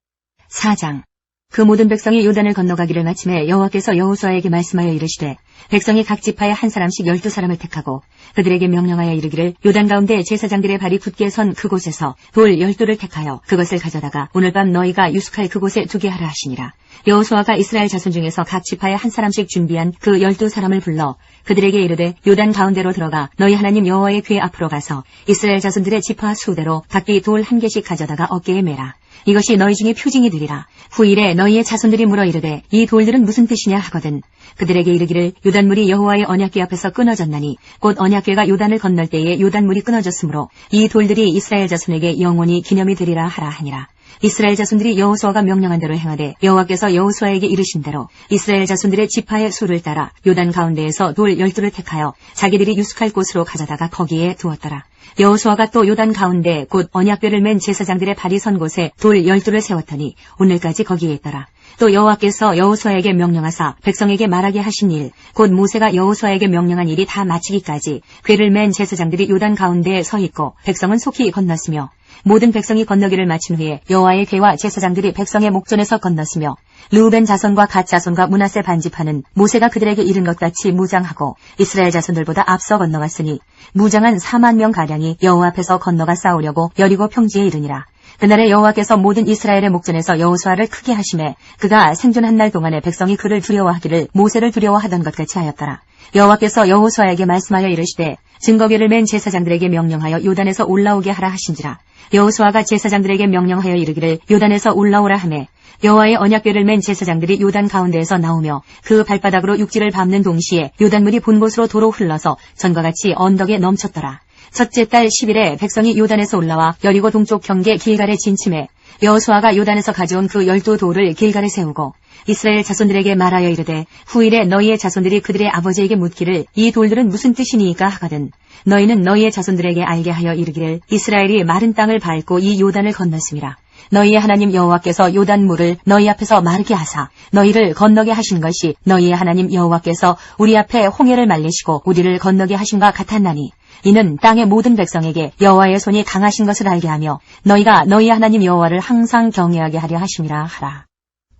4장. 그 모든 백성이 요단을 건너가기를 마침에 여호와께서 여호수아에게 말씀하여 이르시되 백성이 각 지파에 한 사람씩 12사람을 택하고 그들에게 명령하여 이르기를 요단 가운데 제사장들의 발이 굳게 선 그곳에서 돌 12를 택하여 그것을 가져다가 오늘 밤 너희가 유숙할 그곳에 두게 하라 하시니라. 여호수아가 이스라엘 자손 중에서 각 지파에 한 사람씩 준비한 그 12사람을 불러 그들에게 이르되 요단 가운데로 들어가 너희 하나님 여호와의 궤 앞으로 가서 이스라엘 자손들의 지파 수대로 각기 돌 1개씩 가져다가 어깨에 매라. 이것이 너희 중에 표징이 되리라. 후일에 너희의 자손들이 물어 이르되 이 돌들은 무슨 뜻이냐 하거든 그들에게 이르기를 요단물이 여호와의 언약궤 앞에서 끊어졌나니 곧 언약궤가 요단을 건널 때에 요단물이 끊어졌으므로 이 돌들이 이스라엘 자손에게 영원히 기념이 되리라 하라 하니라. 이스라엘 자손들이 여호수아가 명령한 대로 행하되 여호와께서 여호수아에게 이르신 대로 이스라엘 자손들의 지파의 수를 따라 요단 가운데에서 돌 12를 택하여 자기들이 유숙할 곳으로 가져다가 거기에 두었더라. 여호수아가 또 요단 가운데 곧 언약궤를 맨 제사장들의 발이 선 곳에 돌 12를 세웠더니 오늘까지 거기에 있더라. 또 여호와께서 여호수아에게 명령하사 백성에게 말하게 하신 일 곧 모세가 여호수아에게 명령한 일이 다 마치기까지 궤를 맨 제사장들이 요단 가운데에 서 있고 백성은 속히 건넜으며 모든 백성이 건너기를 마친 후에 여호와의 궤와 제사장들이 백성의 목전에서 건넜으며 르우벤 자손과 갓 자손과 므낫세 반지파는 모세가 그들에게 이른 것 같이 무장하고 이스라엘 자손들보다 앞서 건너갔으니 무장한 4만 명 가량이 여호와 앞에서 건너가 싸우려고 여리고 평지에 이르니라. 그날에 여호와께서 모든 이스라엘의 목전에서 여호수아를 크게 하심에 그가 생존한 날 동안에 백성이 그를 두려워하기를 모세를 두려워하던 것 같이 하였더라. 여호와께서 여호수아에게 말씀하여 이르시되 증거궤를 맨 제사장들에게 명령하여 요단에서 올라오게 하라 하신지라. 여호수아가 제사장들에게 명령하여 이르기를 요단에서 올라오라 하매 여호와의 언약궤를 맨 제사장들이 요단 가운데에서 나오며 그 발바닥으로 육지를 밟는 동시에 요단물이 본 곳으로 도로 흘러서 전과 같이 언덕에 넘쳤더라. 첫째 달 10일에 백성이 요단에서 올라와 여리고 동쪽 경계 길갈에 진침해 여호수아가 요단에서 가져온 그 12돌을 길갈에 세우고 이스라엘 자손들에게 말하여 이르되 후일에 너희의 자손들이 그들의 아버지에게 묻기를 이 돌들은 무슨 뜻이니까 하거든 너희는 너희의 자손들에게 알게 하여 이르기를 이스라엘이 마른 땅을 밟고 이 요단을 건넜음이라. 너희의 하나님 여호와께서 요단물을 너희 앞에서 마르게 하사 너희를 건너게 하신 것이 너희의 하나님 여호와께서 우리 앞에 홍해를 말리시고 우리를 건너게 하신과 같았나니 이는 땅의 모든 백성에게 여호와의 손이 강하신 것을 알게 하며 너희가 너희 하나님 여호와를 항상 경외하게 하려 하심이라 하라.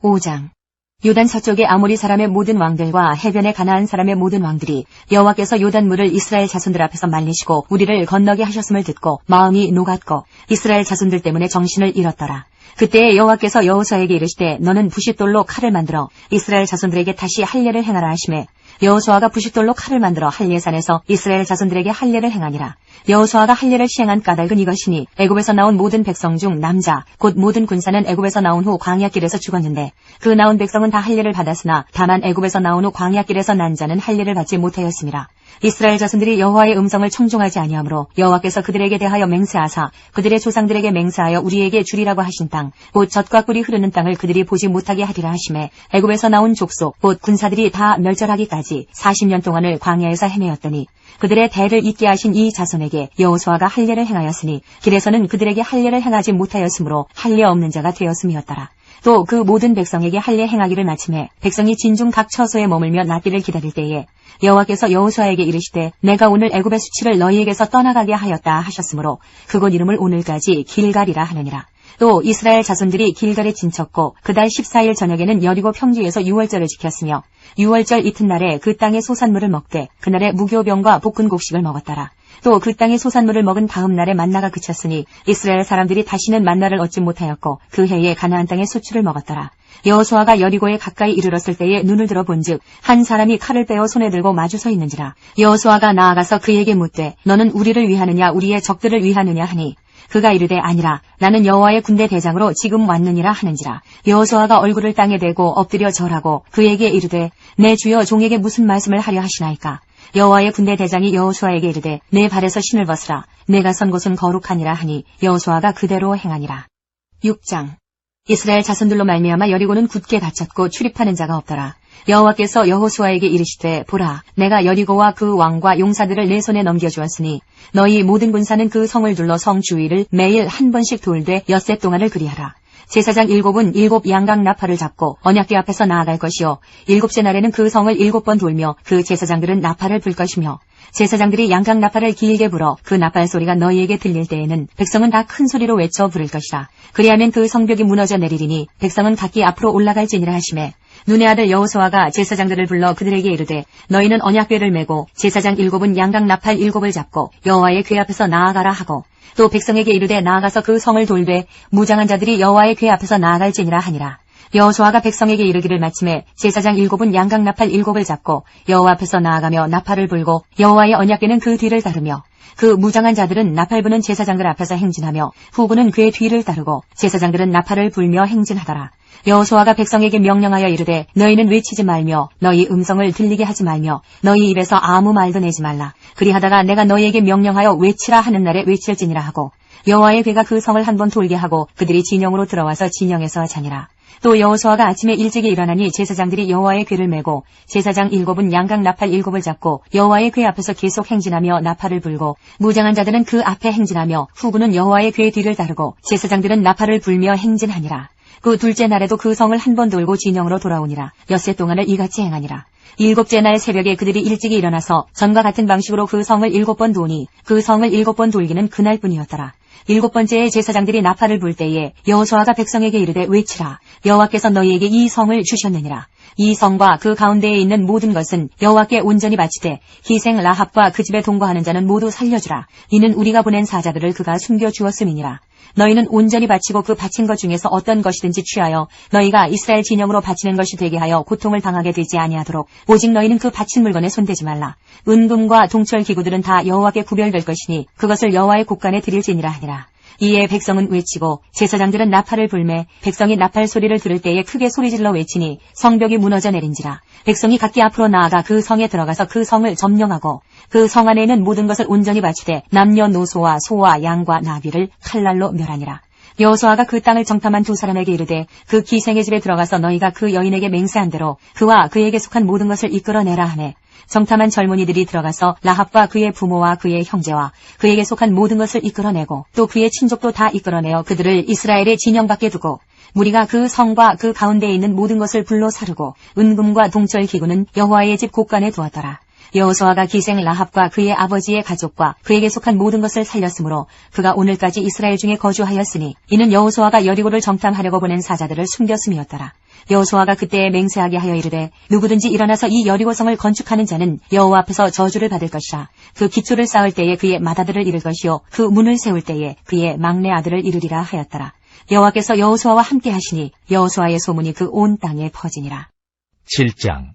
5장. 요단 서쪽의 아모리 사람의 모든 왕들과 해변의 가나안 사람의 모든 왕들이 여호와께서 요단물을 이스라엘 자손들 앞에서 말리시고 우리를 건너게 하셨음을 듣고 마음이 녹았고 이스라엘 자손들 때문에 정신을 잃었더라. 그때 여호와께서 여호수아에게 이르시되 너는 부싯돌로 칼을 만들어 이스라엘 자손들에게 다시 할례를 행하라 하시매 여호수아가 부싯돌로 칼을 만들어 할례산에서 이스라엘 자손들에게 할례를 행하니라. 여호수아가 할례를 시행한 까닭은 이것이니 애굽에서 나온 모든 백성 중 남자 곧 모든 군사는 애굽에서 나온 후 광야길에서 죽었는데 그 나온 백성은 다 할례를 받았으나 다만 애굽에서 나온 후 광야길에서 난 자는 할례를 받지 못하였음이라. 이스라엘 자손들이 여호와의 음성을 청종하지 아니하므로 여호와께서 그들에게 대하여 맹세하사 그들의 조상들에게 맹세하여 우리에게 주리라고 하신 땅 곧 젖과 꿀이 흐르는 땅을 그들이 보지 못하게 하리라 하심에 애굽에서 나온 족속 곧 군사들이 다 멸절하기까지 40년 동안을 광야에서 헤매었더니 그들의 대를 잇게 하신 이 자손에게 여호수아가 할례를 행하였으니 길에서는 그들에게 할례를 행하지 못하였으므로 할례 없는 자가 되었음이었더라. 또 그 모든 백성에게 할례 행하기를 마침에 백성이 진중 각 처소에 머물며 낫기를 기다릴 때에 여호와께서 여호수아에게 이르시되 내가 오늘 애굽의 수치를 너희에게서 떠나가게 하였다 하셨으므로 그곳 이름을 오늘까지 길갈이라 하느니라. 또 이스라엘 자손들이 길갈에 진쳤고 그달 14일 저녁에는 여리고 평지에서 유월절을 지켰으며 유월절 이튿날에 그 땅의 소산물을 먹되 그날에 무교병과 볶은 곡식을 먹었더라. 또 그 땅의 소산물을 먹은 다음 날에 만나가 그쳤으니 이스라엘 사람들이 다시는 만나를 얻지 못하였고 그 해에 가나안 땅의 소출을 먹었더라. 여호수아가 여리고에 가까이 이르렀을 때에 눈을 들어 본즉 한 사람이 칼을 빼어 손에 들고 마주 서 있는지라. 여호수아가 나아가서 그에게 묻되 너는 우리를 위하느냐 우리의 적들을 위하느냐 하니 그가 이르되 아니라 나는 여호와의 군대 대장으로 지금 왔느니라 하는지라. 여호수아가 얼굴을 땅에 대고 엎드려 절하고 그에게 이르되 내 주여 종에게 무슨 말씀을 하려 하시나이까. 여호와의 군대 대장이 여호수아에게 이르되 내 발에서 신을 벗으라. 내가 선 곳은 거룩하니라 하니 여호수아가 그대로 행하니라. 6장. 이스라엘 자손들로 말미암아 여리고는 굳게 닫혔고 출입하는 자가 없더라. 여호와께서 여호수아에게 이르시되 보라 내가 여리고와 그 왕과 용사들을 내 손에 넘겨주었으니 너희 모든 군사는 그 성을 둘러 성 주위를 매일 한 번씩 돌되 엿새 동안을 그리하라. 제사장 7은 7 양각 나팔을 잡고 언약궤 앞에서 나아갈 것이요 7째 날에는 그 성을 7번 돌며 그 제사장들은 나팔을 불 것이며 제사장들이 양각 나팔을 길게 불어 그 나팔 소리가 너희에게 들릴 때에는 백성은 다 큰 소리로 외쳐 부를 것이라. 그리하면 그 성벽이 무너져 내리리니 백성은 각기 앞으로 올라갈지니라 하시매 눈의 아들 여호수아가 제사장들을 불러 그들에게 이르되 너희는 언약궤를 메고 제사장 7은 양각 나팔 7을 잡고 여호와의 궤 앞에서 나아가라 하고 또 백성에게 이르되 나아가서 그 성을 돌되 무장한 자들이 여호와의 궤 앞에서 나아갈지니라 하니라. 여호수아가 백성에게 이르기를 마침에 제사장 7은 양각 나팔 7을 잡고 여호와 앞에서 나아가며 나팔을 불고 여호와의 언약궤는 그 뒤를 따르며 그 무장한 자들은 나팔 부는 제사장들 앞에서 행진하며 후군은 궤 뒤를 따르고 제사장들은 나팔을 불며 행진하더라. 여호수아가 백성에게 명령하여 이르되 너희는 외치지 말며 너희 음성을 들리게 하지 말며 너희 입에서 아무 말도 내지 말라. 그리하다가 내가 너희에게 명령하여 외치라 하는 날에 외칠지니라 하고 여호와의 궤가 그 성을 한 번 돌게 하고 그들이 진영으로 들어와서 진영에서 자니라. 또 여호수아가 아침에 일찍이 일어나니 제사장들이 여호와의 궤를 메고 제사장 7은 양각 나팔 7을 잡고 여호와의 궤 앞에서 계속 행진하며 나팔을 불고 무장한 자들은 그 앞에 행진하며 후군은 여호와의 궤 뒤를 따르고 제사장들은 나팔을 불며 행진하니라. 그 둘째 날에도 그 성을 한 번 돌고 진영으로 돌아오니라. 엿새 동안을 이같이 행하니라. 7째 날 새벽에 그들이 일찍이 일어나서 전과 같은 방식으로 그 성을 7번 도니 그 성을 7번 돌기는 그날뿐이었더라. 7번째에 제사장들이 나팔을 불 때에 여호수아가 백성에게 이르되 외치라. 여호와께서 너희에게 이 성을 주셨느니라. 이 성과 그 가운데에 있는 모든 것은 여호와께 온전히 바치되 희생 라합과 그 집에 동거하는 자는 모두 살려주라. 이는 우리가 보낸 사자들을 그가 숨겨주었음이니라. 너희는 온전히 바치고 그 바친 것 중에서 어떤 것이든지 취하여 너희가 이스라엘 진영으로 바치는 것이 되게 하여 고통을 당하게 되지 아니하도록 오직 너희는 그 바친 물건에 손대지 말라. 은금과 동철 기구들은 다 여호와께 구별될 것이니 그것을 여호와의 곳간에 드릴지니라 하니라. 이에 백성은 외치고 제사장들은 나팔을 불매 백성이 나팔 소리를 들을 때에 크게 소리질러 외치니 성벽이 무너져 내린지라. 백성이 각기 앞으로 나아가 그 성에 들어가서 그 성을 점령하고 그 성 안에 있는 모든 것을 온전히 바치되 남녀노소와 소와 양과 나귀를 칼날로 멸하니라. 여호수아가 그 땅을 정탐한 2사람에게 이르되 그 기생의 집에 들어가서 너희가 그 여인에게 맹세한 대로 그와 그에게 속한 모든 것을 이끌어내라 하매 정탐한 젊은이들이 들어가서 라합과 그의 부모와 그의 형제와 그에게 속한 모든 것을 이끌어내고 또 그의 친족도 다 이끌어내어 그들을 이스라엘의 진영 밖에 두고 무리가 그 성과 그 가운데에 있는 모든 것을 불로 사르고 은금과 동철 기구는 여호와의 집 곳간에 두었더라. 여호수아가 기생 라합과 그의 아버지의 가족과 그에게 속한 모든 것을 살렸으므로 그가 오늘까지 이스라엘 중에 거주하였으니 이는 여호수아가 여리고를 정탐하려고 보낸 사자들을 숨겼음이었더라. 여호수아가 그때에 맹세하게 하여 이르되 누구든지 일어나서 이 여리고성을 건축하는 자는 여호와 앞에서 저주를 받을 것이라. 그 기초를 쌓을 때에 그의 맏아들을 이룰 것이요 그 문을 세울 때에 그의 막내 아들을 이루리라 하였더라. 여호와께서 여호수아와 함께 하시니 여호수아의 소문이 그 온 땅에 퍼지니라. 7장.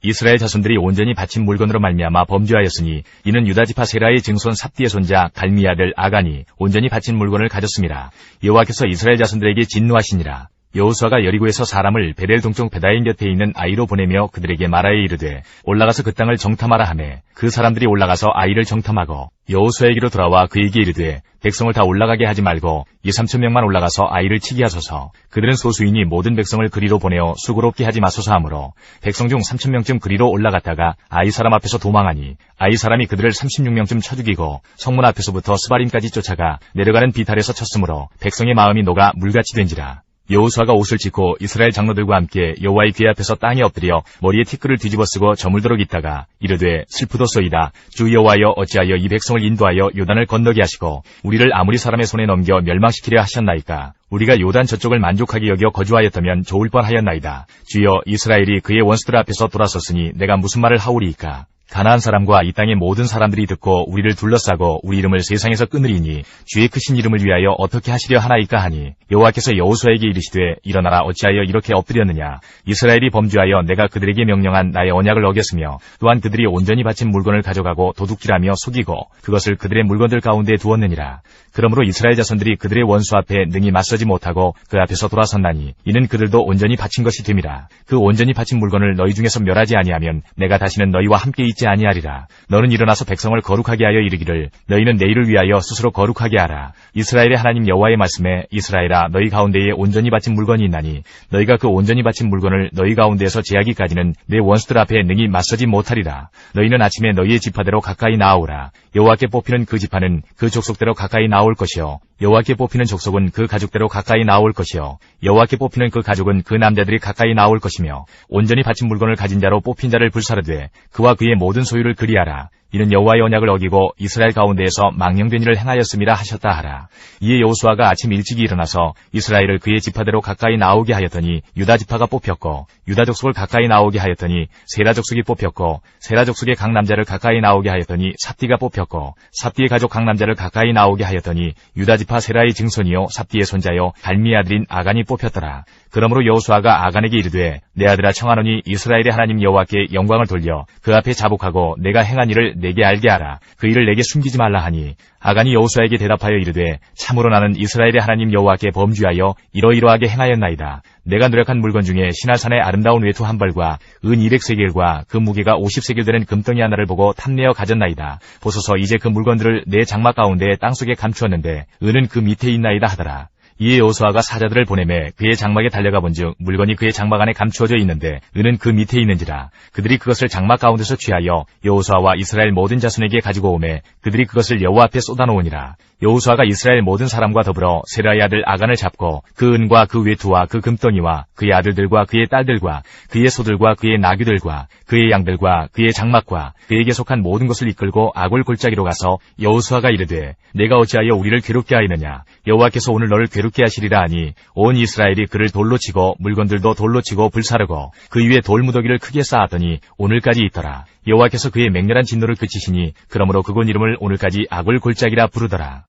이스라엘 자손들이 온전히 바친 물건으로 말미암아 범죄하였으니 이는 유다지파 세라의 증손 삽디의 손자 갈미 아들 아간이 온전히 바친 물건을 가졌습니다. 여호와께서 이스라엘 자손들에게 진노하시니라. 여호수아가 여리고에서 사람을 베델 동쪽 베다인 곁에 있는 아이로 보내며 그들에게 말하여 이르되 올라가서 그 땅을 정탐하라 하매 그 사람들이 올라가서 아이를 정탐하고 여호수아에게로 돌아와 그에게 이르되 백성을 다 올라가게 하지 말고 2-3천 명만 올라가서 아이를 치게 하소서. 그들은 소수이니 모든 백성을 그리로 보내어 수고롭게 하지 마소서 하므로 백성 중 3,000명쯤 그리로 올라갔다가 아이 사람 앞에서 도망하니 아이 사람이 그들을 36명쯤 쳐 죽이고 성문 앞에서부터 스바림까지 쫓아가 내려가는 비탈에서 쳤으므로 백성의 마음이 녹아 물같이 된지라. 여호수아가 옷을 찢고 이스라엘 장로들과 함께 여호와의 궤 앞에서 땅에 엎드려 머리에 티끌을 뒤집어 쓰고 저물도록 있다가 이르되 슬프도소이다. 주 여호와여 어찌하여 이 백성을 인도하여 요단을 건너게 하시고 우리를 아무리 사람의 손에 넘겨 멸망시키려 하셨나이까. 우리가 요단 저쪽을 만족하게 여겨 거주하였다면 좋을 뻔하였나이다. 주여 이스라엘이 그의 원수들 앞에서 돌아섰으니 내가 무슨 말을 하오리이까. 가나안 사람과 이 땅의 모든 사람들이 듣고 우리를 둘러싸고 우리 이름을 세상에서 끊으리니 주의 크신 이름을 위하여 어떻게 하시려 하나이까 하니 여호와께서 여호수아에게 이르시되 일어나라 어찌하여 이렇게 엎드렸느냐 이스라엘이 범죄하여 내가 그들에게 명령한 나의 언약을 어겼으며 또한 그들이 온전히 바친 물건을 가져가고 도둑질하며 속이고 그것을 그들의 물건들 가운데 두었느니라. 그러므로 이스라엘 자손들이 그들의 원수 앞에 능히 맞서지 못하고 그 앞에서 돌아섰나니 이는 그들도 온전히 바친 것이 됨이라. 그 온전히 바친 물건을 너희 중에서 멸하지 아니하면 내가 다시는 너희와 함께 있지 아니하리라. 너는 일어나서 백성을 거룩하게 하여 이르기를 너희는 내일을 위하여 스스로 거룩하게 하라. 이스라엘의 하나님 여호와의 말씀에 이스라엘아 너희 가운데에 온전히 바친 물건이 있나니 너희가 그 온전히 바친 물건을 너희 가운데에서 제하기까지는 내 원수들 앞에 능히 맞서지 못하리라. 너희는 아침에 너희의 지파대로 가까이 나아오라. 여호와께 뽑히는 그 지파는 그 족속대로 가까이 나올 것이요 여호와께 뽑히는 족속은 그 가족대로 가까이 나올 것이요 여호와께 뽑히는 그 가족은 그 남자들이 가까이 나올 것이며 온전히 바친 물건을 가진 자로 뽑힌 자를 불사르되 그와 그의 모든 소유를 그리하라. 이는 여호와의 언약을 어기고 이스라엘 가운데에서 망령된 일을 행하였음이라 하셨다 하라. 이에 여호수아가 아침 일찍이 일어나서 이스라엘을 그의 지파대로 가까이 나오게 하였더니 유다 지파가 뽑혔고 유다 족속을 가까이 나오게 하였더니 세라 족속이 뽑혔고 세라 족속의 각 남자를 가까이 나오게 하였더니 삽디가 뽑혔고 삽디의 가족 각 남자를 가까이 나오게 하였더니 유다 지파 세라의 증손이요 삽디의 손자요 갈미의 아들인 아간이 뽑혔더라. 그러므로 여호수아가 아간에게 이르되 내 아들아 청하노니 이스라엘의 하나님 여호와께 영광을 돌려 그 앞에 자복하고 내가 행한 일을 내게 알게 하라. 그 일을 내게 숨기지 말라 하니 아간이 여호수아에게 대답하여 이르되 참으로 나는 이스라엘의 하나님 여호와께 범죄하여 이러이러하게 행하였나이다. 내가 노력한 물건 중에 시날산의 아름다운 외투 한 벌과 은 200세겔과 그 무게가 50세겔 되는 금덩이 하나를 보고 탐내어 가졌나이다. 보소서 이제 그 물건들을 내 장막 가운데 땅속에 감추었는데 은은 그 밑에 있나이다 하더라. 이에 여호수아가 사자들을 보내매 그의 장막에 달려가 본즉 물건이 그의 장막 안에 감추어져 있는데 은은 그 밑에 있는지라. 그들이 그것을 장막 가운데서 취하여 여호수아와 이스라엘 모든 자손에게 가지고 오매 그들이 그것을 여호와 앞에 쏟아놓으니라. 여호수아가 이스라엘 모든 사람과 더불어 세라의 아들 아간을 잡고 그 은과 그 외투와 그 금덩이와 그의 아들들과 그의 딸들과 그의 소들과 그의 나귀들과 그의 양들과 그의 장막과 그에게 속한 모든 것을 이끌고 아골 골짜기로 가서 여호수아가 이르되 내가 어찌하여 우리를 괴롭게 하였느냐 여호와께서 오늘 너를 괴롭게 하시리라 하니 온 이스라엘이 그를 돌로 치고 물건들도 돌로 치고 불사르고 그 위에 돌무더기를 크게 쌓았더니 오늘까지 있더라. 여호와께서 그의 맹렬한 진노를 그치시니 그러므로 그곳 이름을 오늘까지 아골 골짜기라 부르더라.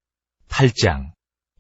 8장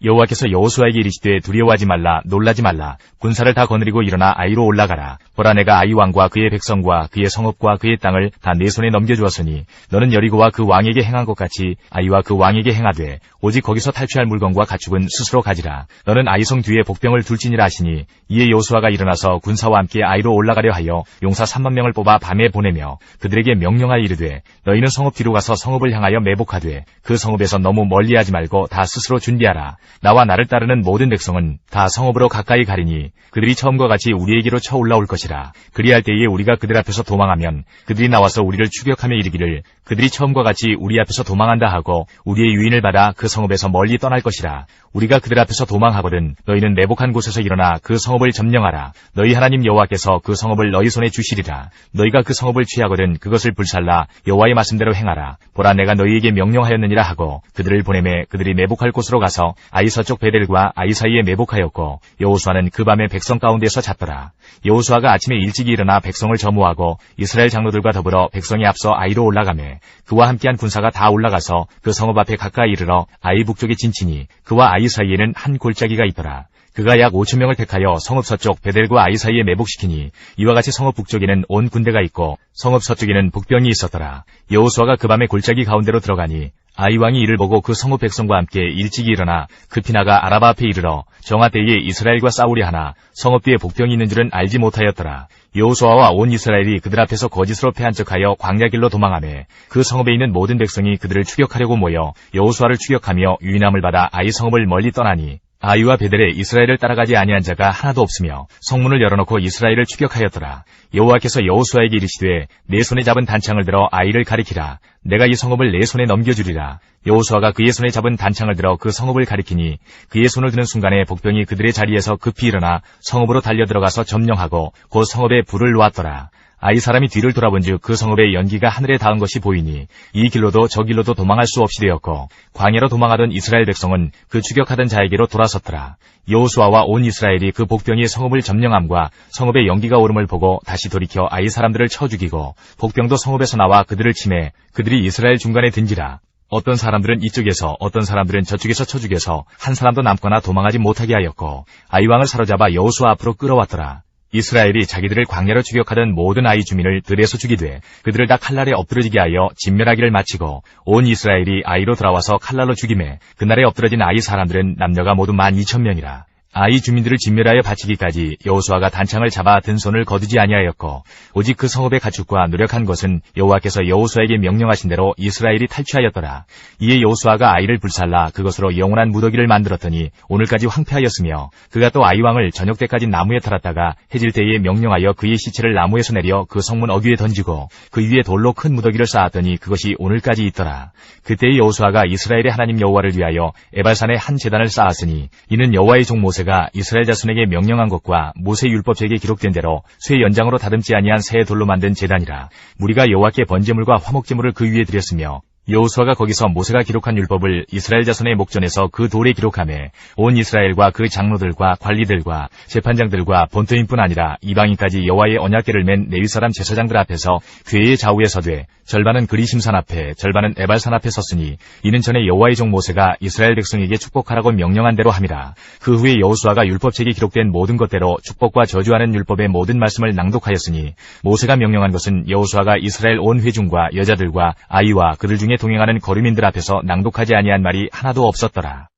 여호와께서 여호수아에게 이르시되 두려워하지 말라 놀라지 말라 군사를 다 거느리고 일어나 아이로 올라가라. 보라 내가 아이 왕과 그의 백성과 그의 성읍과 그의 땅을 다 내 손에 넘겨주었으니 너는 여리고와 그 왕에게 행한 것 같이 아이와 그 왕에게 행하되 오직 거기서 탈취할 물건과 가축은 스스로 가지라. 너는 아이성 뒤에 복병을 둘지니라 하시니 이에 여호수아가 일어나서 군사와 함께 아이로 올라가려 하여 용사 3만 명을 뽑아 밤에 보내며 그들에게 명령하여 이르되 너희는 성읍 뒤로 가서 성읍을 향하여 매복하되 그 성읍에서 너무 멀리하지 말고 다 스스로 준비하라. 나와 나를 따르는 모든 백성은 다 성읍으로 가까이 가리니 그들이 처음과 같이 우리에게로 쳐 올라올 것이라. 그리할 때에 우리가 그들 앞에서 도망하면 그들이 나와서 우리를 추격하며 이르기를 그들이 처음과 같이 우리 앞에서 도망한다 하고 우리의 유인을 받아 그 성읍에서 멀리 떠날 것이라. 우리가 그들 앞에서 도망하거든 너희는 매복한 곳에서 일어나 그 성읍을 점령하라. 너희 하나님 여호와께서 그 성읍을 너희 손에 주시리라. 너희가 그 성읍을 취하거든 그것을 불살라 여호와의 말씀대로 행하라. 보라 내가 너희에게 명령하였느니라 하고 그들을 보내매 그들이 매복할 곳으로 가서 아이 서쪽 베델과 아이 사이에 매복하였고 여호수아는 그 밤에 백성 가운데서 잤더라. 여호수아가 아침에 일찍이 일어나 백성을 점호하고 이스라엘 장로들과 더불어 백성이 앞서 아이로 올라가매 그와 함께한 군사가 다 올라가서 그 성읍 앞에 가까이 이르러 아이 북쪽에 진치니 그와 아이 사이에는 한 골짜기가 있더라. 그가 약 5,000명을 택하여 성읍 서쪽 베델과 아이 사이에 매복시키니 이와 같이 성읍 북쪽에는 온 군대가 있고 성읍 서쪽에는 북병이 있었더라. 여호수아가 그 밤에 골짜기 가운데로 들어가니 아이 왕이 이를 보고 그 성읍 백성과 함께 일찍이 일어나 급히 나가 아라바 앞에 이르러 정하 때에 이스라엘과 싸우려 하나 성읍 뒤에 복병이 있는 줄은 알지 못하였더라. 여호수아와 온 이스라엘이 그들 앞에서 거짓으로 패한 척하여 광야길로 도망하매 그 성읍에 있는 모든 백성이 그들을 추격하려고 모여 여호수아를 추격하며 유인함을 받아 아이 성읍을 멀리 떠나니 아이와 베델에 이스라엘을 따라가지 아니한 자가 하나도 없으며 성문을 열어놓고 이스라엘을 추격하였더라. 여호와께서 여호수아에게 이르시되 내 손에 잡은 단창을 들어 아이를 가리키라. 내가 이 성읍을 내 손에 넘겨주리라. 여호수아가 그의 손에 잡은 단창을 들어 그 성읍을 가리키니 그의 손을 드는 순간에 복병이 그들의 자리에서 급히 일어나 성읍으로 달려 들어가서 점령하고 곧 성읍에 불을 놓았더라. 아이 사람이 뒤를 돌아본즉 그 성읍의 연기가 하늘에 닿은 것이 보이니 이 길로도 저 길로도 도망할 수 없이 되었고 광야로 도망하던 이스라엘 백성은 그 추격하던 자에게로 돌아섰더라. 여호수아와 온 이스라엘이 그 복병이 성읍을 점령함과 성읍의 연기가 오름을 보고 다시 돌이켜 아이 사람들을 쳐 죽이고 복병도 성읍에서 나와 그들을 치매 그들이 이스라엘 중간에 든지라. 어떤 사람들은 이쪽에서 어떤 사람들은 저쪽에서 쳐 죽여서 한 사람도 남거나 도망하지 못하게 하였고 아이 왕을 사로잡아 여호수아 앞으로 끌어왔더라. 이스라엘이 자기들을 광야로 추격하던 모든 아이 주민을 들에서 죽이되 그들을 다 칼날에 엎드러지게 하여 진멸하기를 마치고 온 이스라엘이 아이로 돌아와서 칼날로 죽이매 그날에 엎드러진 아이 사람들은 남녀가 모두 12,000명이라. 아이 주민들을 진멸하여 바치기까지 여호수아가 단창을 잡아 든 손을 거두지 아니하였고 오직 그 성읍의 가축과 노력한 것은 여호와께서 여호수아에게 명령하신 대로 이스라엘이 탈취하였더라. 이에 여호수아가 아이를 불살라 그것으로 영원한 무더기를 만들었더니 오늘까지 황폐하였으며 그가 또 아이 왕을 저녁 때까지 나무에 달았다가 해질 때에 명령하여 그의 시체를 나무에서 내려 그 성문 어귀에 던지고 그 위에 돌로 큰 무더기를 쌓았더니 그것이 오늘까지 있더라. 그때의 여호수아가 이스라엘의 하나님 여호와를 위하여 에발산에 한 제단을 쌓았으니 이는 여호와의 종 모세가 이스라엘 자손에게 명령한 것과 모세 율법책에 기록된 대로 쇠 연장으로 다듬지 아니한 새 돌로 만든 제단이라. 무리가 여호와께 번제물과 화목제물을 그 위에 드렸으며 여호수아가 거기서 모세가 기록한 율법을 이스라엘 자손의 목전에서 그 돌에 기록하매 온 이스라엘과 그 장로들과 관리들과 재판장들과 본토인뿐 아니라 이방인까지 여호와의 언약궤를 맨 레위 사람 제사장들 앞에서 궤의 좌우에 서되 절반은 그리심산 앞에 절반은 에발산 앞에 섰으니 이는 전에 여호와의 종 모세가 이스라엘 백성에게 축복하라고 명령한 대로 함이라. 그 후에 여호수아가 율법책에 기록된 모든 것대로 축복과 저주하는 율법의 모든 말씀을 낭독하였으니 모세가 명령한 것은 여호수아가 이스라엘 온 회중과 여자들과 아이와 그들 중에 동행하는 거류민들 앞에서 낭독하지 아니한 말이 하나도 없었더라.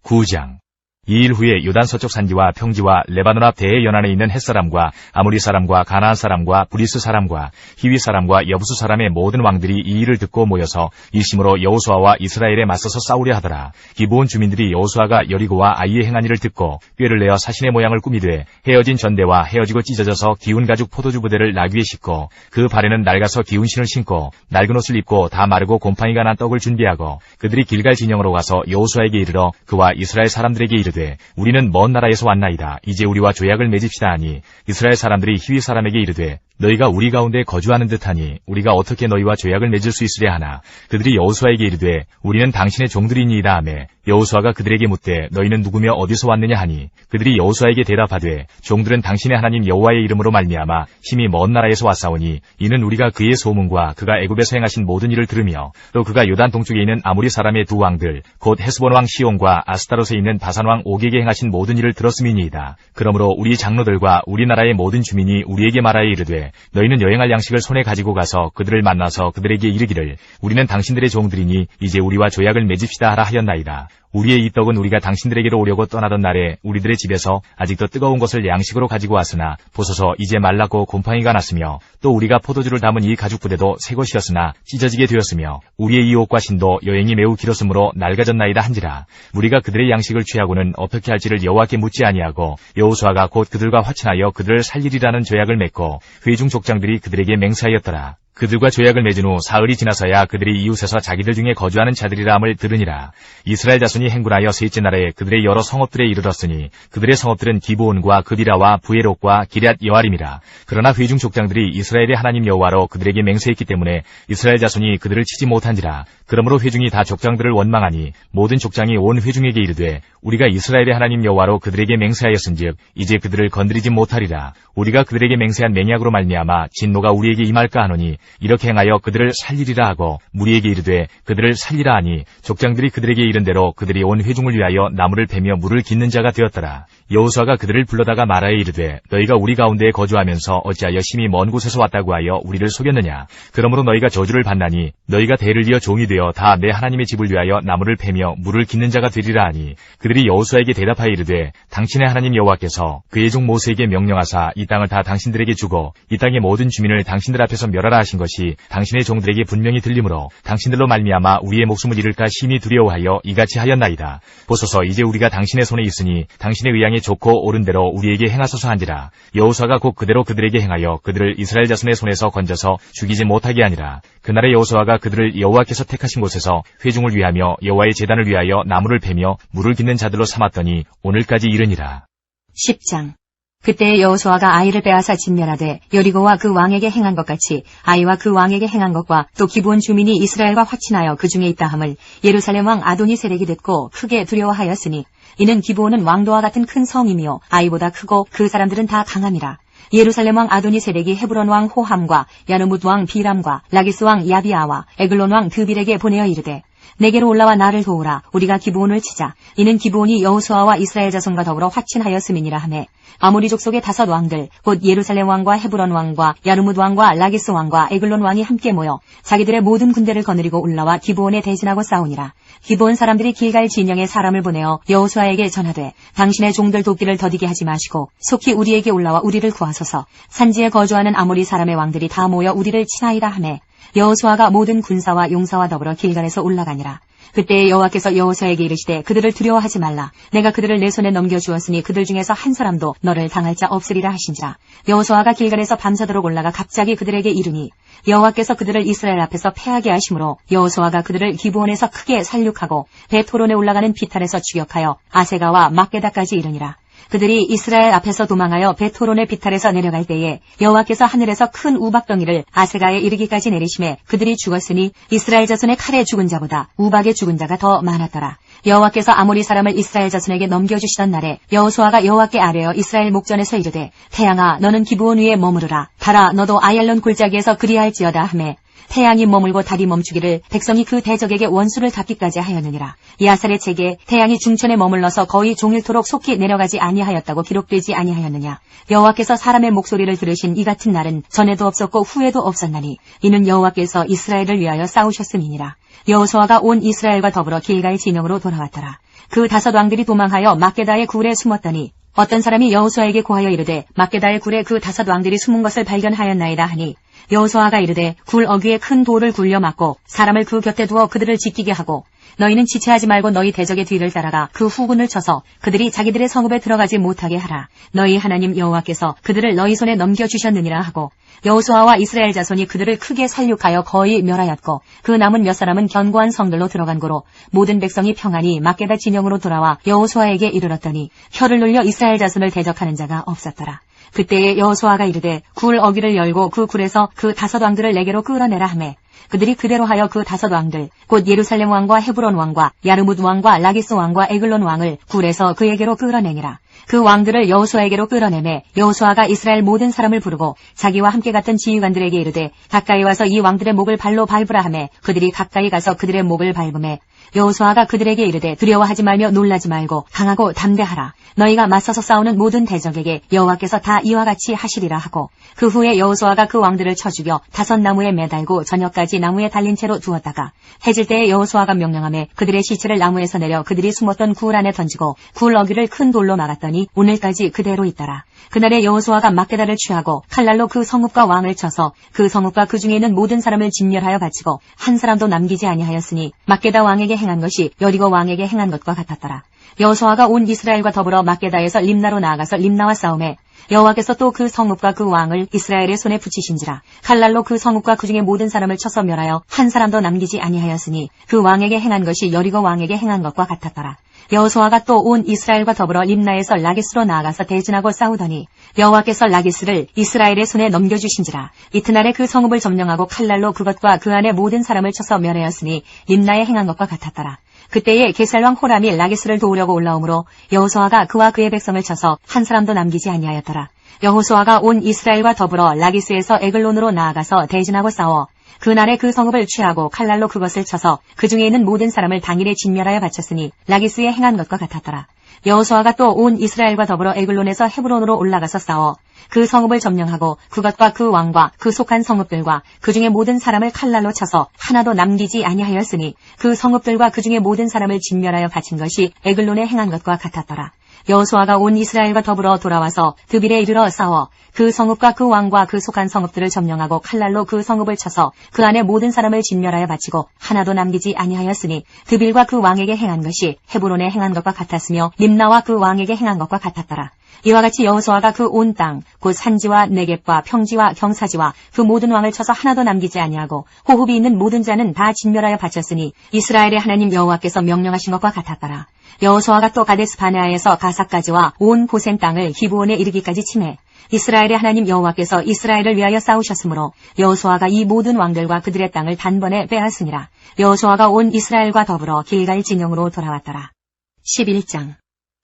9장. 이 일 후에 요단 서쪽 산지와 평지와 레바논 앞 대해 연안에 있는 햇사람과 아모리 사람과 가나안 사람과 브리스 사람과 히위 사람과 여부수 사람의 모든 왕들이 이 일을 듣고 모여서 일심으로 여호수아와 이스라엘에 맞서서 싸우려 하더라. 기브온 주민들이 여호수아가 여리고와 아이의 행한 일을 듣고 꾀를 내어 사신의 모양을 꾸미되 헤어진 전대와 헤어지고 찢어져서 기운 가죽 포도주 부대를 나귀에 싣고 그 발에는 낡아서 기운 신을 신고 낡은 옷을 입고 다 마르고 곰팡이가 난 떡을 준비하고 그들이 길갈 진영으로 가서 여호수아에게 이르러 그와 이스라엘 사람들에게 이르되 우리는 먼 나라에서 왔나이다. 이제 우리와 조약을 맺읍시다 하니 이스라엘 사람들이 히위 사람에게 이르되 너희가 우리 가운데 거주하는 듯하니 우리가 어떻게 너희와 조약을 맺을 수 있으랴 하나 그들이 여호수아에게 이르되 우리는 당신의 종들이니이다 하매 여호수아가 그들에게 묻되 너희는 누구며 어디서 왔느냐 하니 그들이 여호수아에게 대답하되 종들은 당신의 하나님 여호와의 이름으로 말미암아 심히 먼 나라에서 왔사오니 이는 우리가 그의 소문과 그가 애굽에서 행하신 모든 일을 들으며 또 그가 요단 동쪽에 있는 아모리 사람의 두 왕들 곧 헤스본 왕 시온과 아스타롯에 있는 바산 왕 옥에게 행하신 모든 일을 들었음이니이다. 그러므로 우리 장로들과 우리나라의 모든 주민이 우리에게 말하여 이르되 너희는 여행할 양식을 손에 가지고 가서 그들을 만나서 그들에게 이르기를 우리는 당신들의 종들이니 이제 우리와 조약을 맺읍시다 하라 하였나이다. 우리의 이 떡은 우리가 당신들에게로 오려고 떠나던 날에 우리들의 집에서 아직도 뜨거운 것을 양식으로 가지고 왔으나 보소서 이제 말랐고 곰팡이가 났으며 또 우리가 포도주를 담은 이 가죽 부대도 새 것이었으나 찢어지게 되었으며 우리의 이 옷과 신도 여행이 매우 길었으므로 낡아졌나이다 한지라. 우리가 그들의 양식을 취하고는 어떻게 할지를 여호와께 묻지 아니하고 여호수아가 곧 그들과 화친하여 그들을 살리리라는 조약을 맺고 회중 족장들이 그들에게 맹세하였더라. 그들과 조약을 맺은 후 사흘이 지나서야 그들이 이웃에서 자기들 중에 거주하는 자들이라 함을 들으니라. 이스라엘 자손이 행군하여 셋째 날에 그들의 여러 성읍들에 이르렀으니 그들의 성읍들은 기브온과 그비라와 부에롯과 기럇 여아림이라. 그러나 회중 족장들이 이스라엘의 하나님 여호와로 그들에게 맹세했기 때문에 이스라엘 자손이 그들을 치지 못한지라. 그러므로 회중이 다 족장들을 원망하니 모든 족장이 온 회중에게 이르되 우리가 이스라엘의 하나님 여호와로 그들에게 맹세하였은즉 이제 그들을 건드리지 못하리라. 우리가 그들에게 맹세한 맹약으로 말미암아 진노가 우리에게 임할까 하노니 이렇게 행하여 그들을 살리리라 하고 무리에게 이르되 그들을 살리라 하니 족장들이 그들에게 이른 대로 그들이 온 회중을 위하여 나무를 베며 물을 깃는 자가 되었더라. 여호수아가 그들을 불러다가 말하여 이르되 너희가 우리 가운데에 거주하면서 어찌하여 심히 먼 곳에서 왔다고 하여 우리를 속였느냐. 그러므로 너희가 저주를 받나니 너희가 대를 이어 종이 되어 다 내 하나님의 집을 위하여 나무를 베며 물을 깃는 자가 되리라 하니 그들이 여호수아에게 대답하여 이르되 당신의 하나님 여호와께서 그의 종 모세에게 명령하사 이 땅을 다 당신들에게 주고 이 땅의 모든 주민을 당신들 앞에서 멸하라 하신 것이 당신의 종들에게 분명히 들리므로 당신들로 말미암아 우리의 목숨을 잃을까 심히 두려워하여 이같이 하였나이다. 보소서 이제 우리가 당신의 손에 있으니 당신의 의향에 좋고 옳은 대로 우리에게 행하소서 한지라. 여호수아가 곧 그대로 그들에게 행하여 그들을 이스라엘 자손의 손에서 건져서 죽이지 못하게 하니라. 그날에 여호수아가 그들을 여호와께서 택하신 곳에서 회중을 위하며 여호와의 제단을 위하여 나무를 베며 물을 깃는 자들로 삼았더니 오늘까지 이르니라. 10장. 그때 여호수아가 아이를 빼앗아 진멸하되 여리고와 그 왕에게 행한 것 같이 아이와 그 왕에게 행한 것과 또 기브온 주민이 이스라엘과 확친하여 그 중에 있다 함을 예루살렘 왕 아도니세덱이 듣고 크게 두려워하였으니 이는 기브온은 왕도와 같은 큰 성이며 아이보다 크고 그 사람들은 다 강함이라. 예루살렘 왕 아도니세덱이 헤브론 왕 호함과 야르뭇 왕 비람과 라기스 왕 야비아와 에글론 왕 드빌에게 보내어 이르되 내게로 올라와 나를 도우라. 우리가 기브온을 치자. 이는 기브온이 여호수아와 이스라엘 자손과 더불어 확친하였음이니라 하매 아모리 족속의 5 왕들 곧 예루살렘 왕과 헤브론 왕과 야르뭇 왕과 라기스 왕과 에글론 왕이 함께 모여 자기들의 모든 군대를 거느리고 올라와 기브온에 대진하고 싸우니라. 기브온 사람들이 길갈 진영에 사람을 보내어 여호수아에게 전하되 당신의 종들 돕기를 더디게 하지 마시고 속히 우리에게 올라와 우리를 구하소서. 산지에 거주하는 아모리 사람의 왕들이 다 모여 우리를 치나이다 하매 여호수아가 모든 군사와 용사와 더불어 길갈에서 올라가니라. 그때 여호와께서 여호수아에게 이르시되 그들을 두려워하지 말라. 내가 그들을 내 손에 넘겨주었으니 그들 중에서 한 사람도 너를 당할 자 없으리라 하신지라. 여호수아가 길갈에서 밤새도록 올라가 갑자기 그들에게 이르니 여호와께서 그들을 이스라엘 앞에서 패하게 하심으로 여호수아가 그들을 기브온에서 크게 살육하고 베토론에 올라가는 비탈에서 추격하여 아세가와 막게다까지 이르니라. 그들이 이스라엘 앞에서 도망하여 베토론의 비탈에서 내려갈 때에 여호와께서 하늘에서 큰 우박덩이를 아세가에 이르기까지 내리심에 그들이 죽었으니 이스라엘 자손의 칼에 죽은 자보다 우박에 죽은 자가 더 많았더라. 여호와께서 아모리 사람을 이스라엘 자손에게 넘겨주시던 날에 여호수아가 여호와께 아뢰어 이스라엘 목전에서 이르되 태양아 너는 기브온 위에 머무르라. 달아 너도 아얄론 골짜기에서 그리할지어다 하매 태양이 머물고 달이 멈추기를 백성이 그 대적에게 원수를 갚기까지 하였느니라. 야살의 책에 태양이 중천에 머물러서 거의 종일토록 속히 내려가지 아니하였다고 기록되지 아니하였느냐. 여호와께서 사람의 목소리를 들으신 이 같은 날은 전에도 없었고 후에도 없었나니 이는 여호와께서 이스라엘을 위하여 싸우셨음이니라. 여호수아가 온 이스라엘과 더불어 길갈 진영으로 돌아왔더라. 그 5 왕들이 도망하여 막게다의 굴에 숨었더니 어떤 사람이 여호수아에게 고하여 이르되 막게다의 굴에 그 5 왕들이 숨은 것을 발견하였나이다 하니 여호수아가 이르되 굴 어귀에 큰 돌을 굴려 막고 사람을 그 곁에 두어 그들을 지키게 하고 너희는 지체하지 말고 너희 대적의 뒤를 따라가 그 후군을 쳐서 그들이 자기들의 성읍에 들어가지 못하게 하라. 너희 하나님 여호와께서 그들을 너희 손에 넘겨주셨느니라 하고 여호수아와 이스라엘 자손이 그들을 크게 살육하여 거의 멸하였고 그 남은 몇 사람은 견고한 성들로 들어간 고로 모든 백성이 평안히 막게다 진영으로 돌아와 여호수아에게 이르렀더니 혀를 눌려 이스라엘 자손을 대적하는 자가 없었더라. 그때에 여호수아가 이르되 굴 어귀를 열고 그 굴에서 그 5 왕들을 내게로 끌어내라 하매 그들이 그대로 하여 그 5 왕들 곧 예루살렘 왕과 헤브론 왕과 야르뭇 왕과 라기스 왕과 에글론 왕을 굴에서 그에게로 끌어내니라. 그 왕들을 여호수아에게로 끌어내매 여호수아가 이스라엘 모든 사람을 부르고 자기와 함께 갔던 지휘관들에게 이르되 가까이 와서 이 왕들의 목을 발로 밟으라 하매 그들이 가까이 가서 그들의 목을 밟음에 여호수아가 그들에게 이르되 두려워하지 말며 놀라지 말고 강하고 담대하라. 너희가 맞서서 싸우는 모든 대적에게 여호와께서 다 이와 같이 하시리라 하고 그 후에 여호수아가 그 왕들을 쳐 죽여 5 나무에 매달고 저녁까지 나무에 달린 채로 두었다가 해질 때에 여호수아가 명령하매 그들의 시체를 나무에서 내려 그들이 숨었던 굴 안에 던지고 굴 어귀를 큰 돌로 막았더니 오늘까지 그대로 있더라. 그날에 여호수아가 막게다를 취하고 칼날로 그 성읍과 왕을 쳐서 그 성읍과 그 중에 있는 모든 사람을 진멸하여 바치고 한 사람도 남기지 아니하였으니 막게다 왕에게 행한 것이 여리고 왕에게 행한 것과 같았더라. 여호수아가 온 이스라엘과 더불어 막게다에서 림나로 나아가서 림나와 싸움에 여호와께서 또 그 성읍과 그 왕을 이스라엘의 손에 붙이신지라. 칼날로 그 성읍과 그 중에 모든 사람을 쳐서 멸하여 한 사람도 남기지 아니하였으니 그 왕에게 행한 것이 여리고 왕에게 행한 것과 같았더라. 여호수아가 또 온 이스라엘과 더불어 림나에서 라기스로 나아가서 대진하고 싸우더니 여호와께서 라기스를 이스라엘의 손에 넘겨주신지라. 이튿날에 그 성읍을 점령하고 칼날로 그것과 그 안에 모든 사람을 쳐서 멸하였으니 림나에 행한 것과 같았더라. 그때에 게살왕 호람이 라기스를 도우려고 올라오므로 여호수아가 그와 그의 백성을 쳐서 한 사람도 남기지 아니하였더라. 여호수아가 온 이스라엘과 더불어 라기스에서 에글론으로 나아가서 대진하고 싸워 그날에 그 성읍을 취하고 칼날로 그것을 쳐서 그 중에 있는 모든 사람을 당일에 진멸하여 바쳤으니 라기스에 행한 것과 같았더라. 여호수아가 또 온 이스라엘과 더불어 에글론에서 헤브론으로 올라가서 싸워 그 성읍을 점령하고 그것과 그 왕과 그 속한 성읍들과 그 중에 모든 사람을 칼날로 쳐서 하나도 남기지 아니하였으니 그 성읍들과 그 중에 모든 사람을 진멸하여 바친 것이 에글론에 행한 것과 같았더라. 여호수아가 온 이스라엘과 더불어 돌아와서 드빌에 이르러 싸워 그 성읍과 그 왕과 그 속한 성읍들을 점령하고 칼날로 그 성읍을 쳐서 그 안에 모든 사람을 진멸하여 바치고 하나도 남기지 아니하였으니 드빌과 그 왕에게 행한 것이 헤브론에 행한 것과 같았으며 림나와 그 왕에게 행한 것과 같았더라. 이와 같이 여호수아가 그 온 땅 곧 산지와 네겝과 평지와 경사지와 그 모든 왕을 쳐서 하나도 남기지 아니하고 호흡이 있는 모든 자는 다 진멸하여 바쳤으니 이스라엘의 하나님 여호와께서 명령하신 것과 같았더라. 여호수아가 또 가데스 바네아에서 가사까지와 온 고센 땅을 기브온에 이르기까지 치매 이스라엘의 하나님 여호와께서 이스라엘을 위하여 싸우셨으므로 여호수아가 이 모든 왕들과 그들의 땅을 단번에 빼앗으니라. 여호수아가 온 이스라엘과 더불어 길갈 진영으로 돌아왔더라. 11장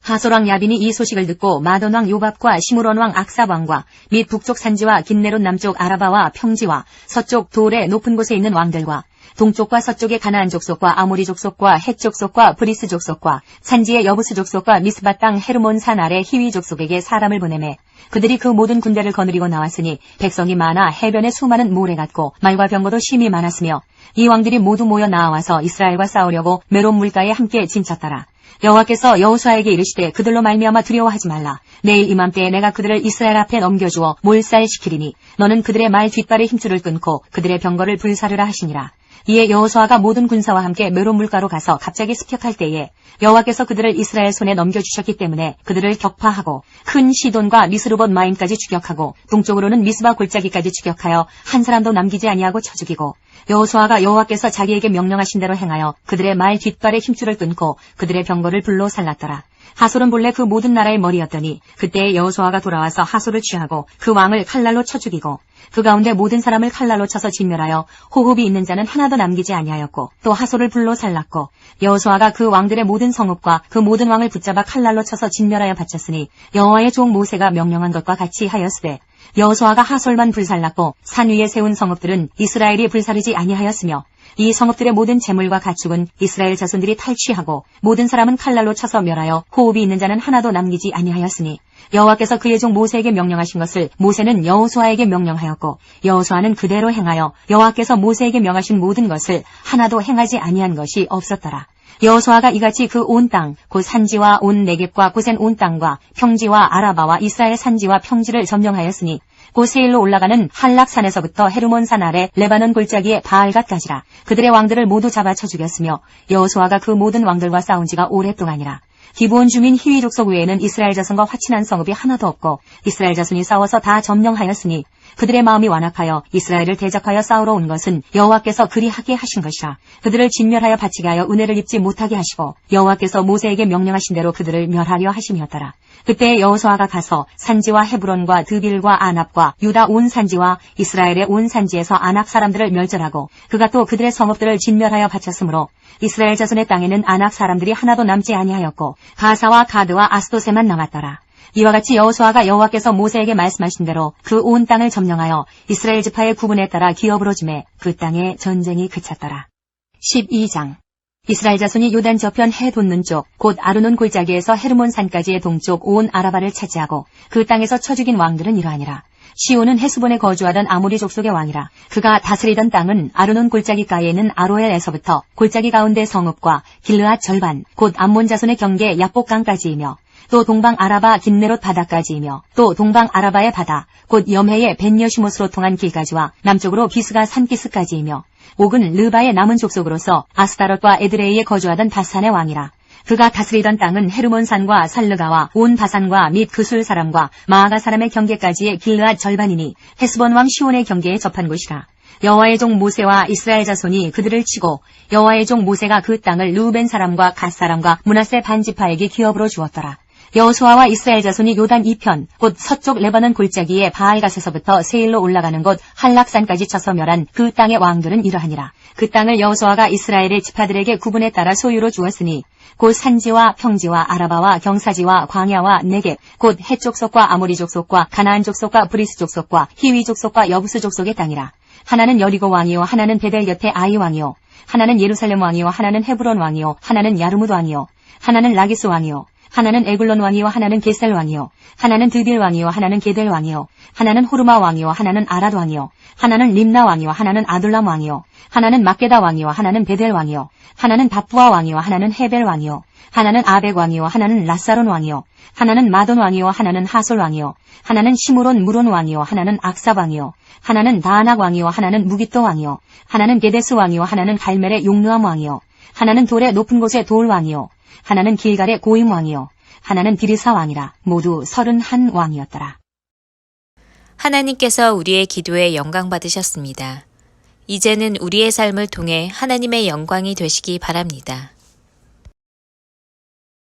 하솔왕 야빈이 이 소식을 듣고 마돈왕 요밥과 시므론왕 악삽왕과 및 북쪽 산지와 긴네롯 남쪽 아라바와 평지와 서쪽 돌의 높은 곳에 있는 왕들과 동쪽과 서쪽의 가나안 족속과 아모리 족속과 헷 족속과 브리스 족속과 산지의 여부스 족속과 미스바 땅 헤르몬 산 아래 히위 족속에게 사람을 보내매 그들이 그 모든 군대를 거느리고 나왔으니 백성이 많아 해변에 수많은 모래 같고 말과 병거도 심히 많았으며 이 왕들이 모두 모여 나와서 이스라엘과 싸우려고 메론 물가에 함께 진쳤더라. 여호와께서 여호수아에게 이르시되 그들로 말미암아 두려워하지 말라. 내일 이맘때에 내가 그들을 이스라엘 앞에 넘겨주어 몰살시키리니 너는 그들의 말 뒷발의 힘줄을 끊고 그들의 병거를 불사르라 하시니라. 이에 여호수아가 모든 군사와 함께 메론 물가로 가서 갑자기 습격할 때에 여호와께서 그들을 이스라엘 손에 넘겨주셨기 때문에 그들을 격파하고 큰 시돈과 미스르봇 마임까지 추격하고 동쪽으로는 미스바 골짜기까지 추격하여 한 사람도 남기지 아니하고 쳐 죽이고 여호수아가 여호와께서 자기에게 명령하신 대로 행하여 그들의 말 뒷발의 힘줄을 끊고 그들의 병거를 불로 살랐더라. 하솔은 본래 그 모든 나라의 머리였더니 그때에 여호수아가 돌아와서 하솔을 취하고 그 왕을 칼날로 쳐 죽이고 그 가운데 모든 사람을 칼날로 쳐서 진멸하여 호흡이 있는 자는 하나도 남기지 아니하였고 또 하솔을 불로 살랐고 여호수아가 그 왕들의 모든 성읍과 그 모든 왕을 붙잡아 칼날로 쳐서 진멸하여 바쳤으니 여호와의 종 모세가 명령한 것과 같이 하였으되 여호수아가 하솔만 불살랐고 산 위에 세운 성읍들은 이스라엘이 불사르지 아니하였으며 이 성읍들의 모든 재물과 가축은 이스라엘 자손들이 탈취하고 모든 사람은 칼날로 쳐서 멸하여 호흡이 있는 자는 하나도 남기지 아니하였으니 여호와께서 그의 종 모세에게 명령하신 것을 모세는 여호수아에게 명령하였고 여호수아는 그대로 행하여 여호와께서 모세에게 명하신 모든 것을 하나도 행하지 아니한 것이 없었더라. 여호수아가 이같이 그 온 땅, 곧 산지와 온 네겝과 고센 온 땅과 평지와 아라바와 이스라엘 산지와 평지를 점령하였으니 곧 세일로 올라가는 한락산에서부터 헤르몬 산 아래 레바논 골짜기의 바알갓까지라. 그들의 왕들을 모두 잡아쳐 죽였으며 여호수아가 그 모든 왕들과 싸운 지가 오랫동안이라. 기브온 주민 히위 족속 외에는 이스라엘 자손과 화친한 성읍이 하나도 없고 이스라엘 자손이 싸워서 다 점령하였으니 그들의 마음이 완악하여 이스라엘을 대적하여 싸우러 온 것은 여호와께서 그리하게 하신 것이라. 그들을 진멸하여 바치게 하여 은혜를 입지 못하게 하시고 여호와께서 모세에게 명령하신 대로 그들을 멸하려 하심이었더라. 그때 여호수아가 가서 산지와 헤브론과 드빌과 아납과 유다 온 산지와 이스라엘의 온 산지에서 아낙 사람들을 멸절하고 그가 또 그들의 성읍들을 진멸하여 바쳤으므로 이스라엘 자손의 땅에는 아낙 사람들이 하나도 남지 아니하였고 가사와 가드와 아스도세만 남았더라. 이와 같이 여호수아가 여호와께서 모세에게 말씀하신 대로 그 온 땅을 점령하여 이스라엘 지파의 구분에 따라 기업으로 주매 그 땅에 전쟁이 그쳤더라. 12장 이스라엘 자손이 요단 저편 해 돋는 쪽 곧 아르논 골짜기에서 헤르몬 산까지의 동쪽 온 아라바를 차지하고 그 땅에서 쳐 죽인 왕들은 이러하니라. 시온은 헤스본에 거주하던 아모리 족속의 왕이라. 그가 다스리던 땅은 아르논 골짜기가에 있는 아로엘에서부터 골짜기 가운데 성읍과 길르앗 절반 곧 암몬 자손의 경계 야복강까지이며 또 동방 아라바 긴네롯 바다까지이며 또 동방 아라바의 바다 곧 염해의 벤여시못으로 통한 길까지와 남쪽으로 비스가 산기스까지이며 옥은 르바의 남은 족속으로서 아스타롯과 에드레이에 거주하던 바산의 왕이라. 그가 다스리던 땅은 헤르몬산과 살르가와 온 바산과 및 그술 사람과 마아가 사람의 경계까지의 길르앗 절반이니 헤스본 왕 시온의 경계에 접한 곳이라. 여호와의 종 모세와 이스라엘 자손이 그들을 치고 여호와의 종 모세가 그 땅을 르우벤 사람과 갓 사람과 므낫세 반지파에게 기업으로 주었더라. 여호수아와 이스라엘 자손이 요단 이편 곧 서쪽 레바논 골짜기의 바알갓에서부터 세일로 올라가는 곳 한락산까지 쳐서 멸한 그 땅의 왕들은 이러하니라. 그 땅을 여호수아가 이스라엘의 지파들에게 구분에 따라 소유로 주었으니 곧 산지와 평지와 아라바와 경사지와 광야와 네겝 곧 헷 족속과 아모리 족속과 가나안 족속과 브리스 족속과 히위 족속과 여부스 족속의 땅이라. 하나는 여리고 왕이요 하나는 베델 곁에 아이 왕이요 하나는 예루살렘 왕이요 하나는 헤브론 왕이요 하나는 야르뭇 왕이요 하나는 라기스 왕이요 하나는 에글론 왕이요 하나는 게셀 왕이요 하나는 드빌 왕이요 하나는 게델 왕이요 하나는 호르마 왕이요 하나는 아랏 왕이요 하나는 림나 왕이요 하나는 아둘람 왕이요 하나는 막게다 왕이요 하나는 베델 왕이요 하나는 바부아 왕이요 하나는 헤벨 왕이요 하나는 아벡 왕이요 하나는 라사론 왕이요 하나는 마돈 왕이요 하나는 하솔 왕이요 하나는 시므론 무론 왕이요 하나는 악삽 왕이요 하나는 다아낙 왕이요 하나는 무기또 왕이요 하나는 게데스 왕이요 하나는 갈멜의 용르암 왕이요 하나는 돌의 높은 곳의 돌 왕이요 하나는 길갈의 고임 왕이요 하나는 비르사 왕이라. 모두 31 왕이었더라. 하나님께서 우리의 기도에 영광 받으셨습니다. 이제는 우리의 삶을 통해 하나님의 영광이 되시기 바랍니다.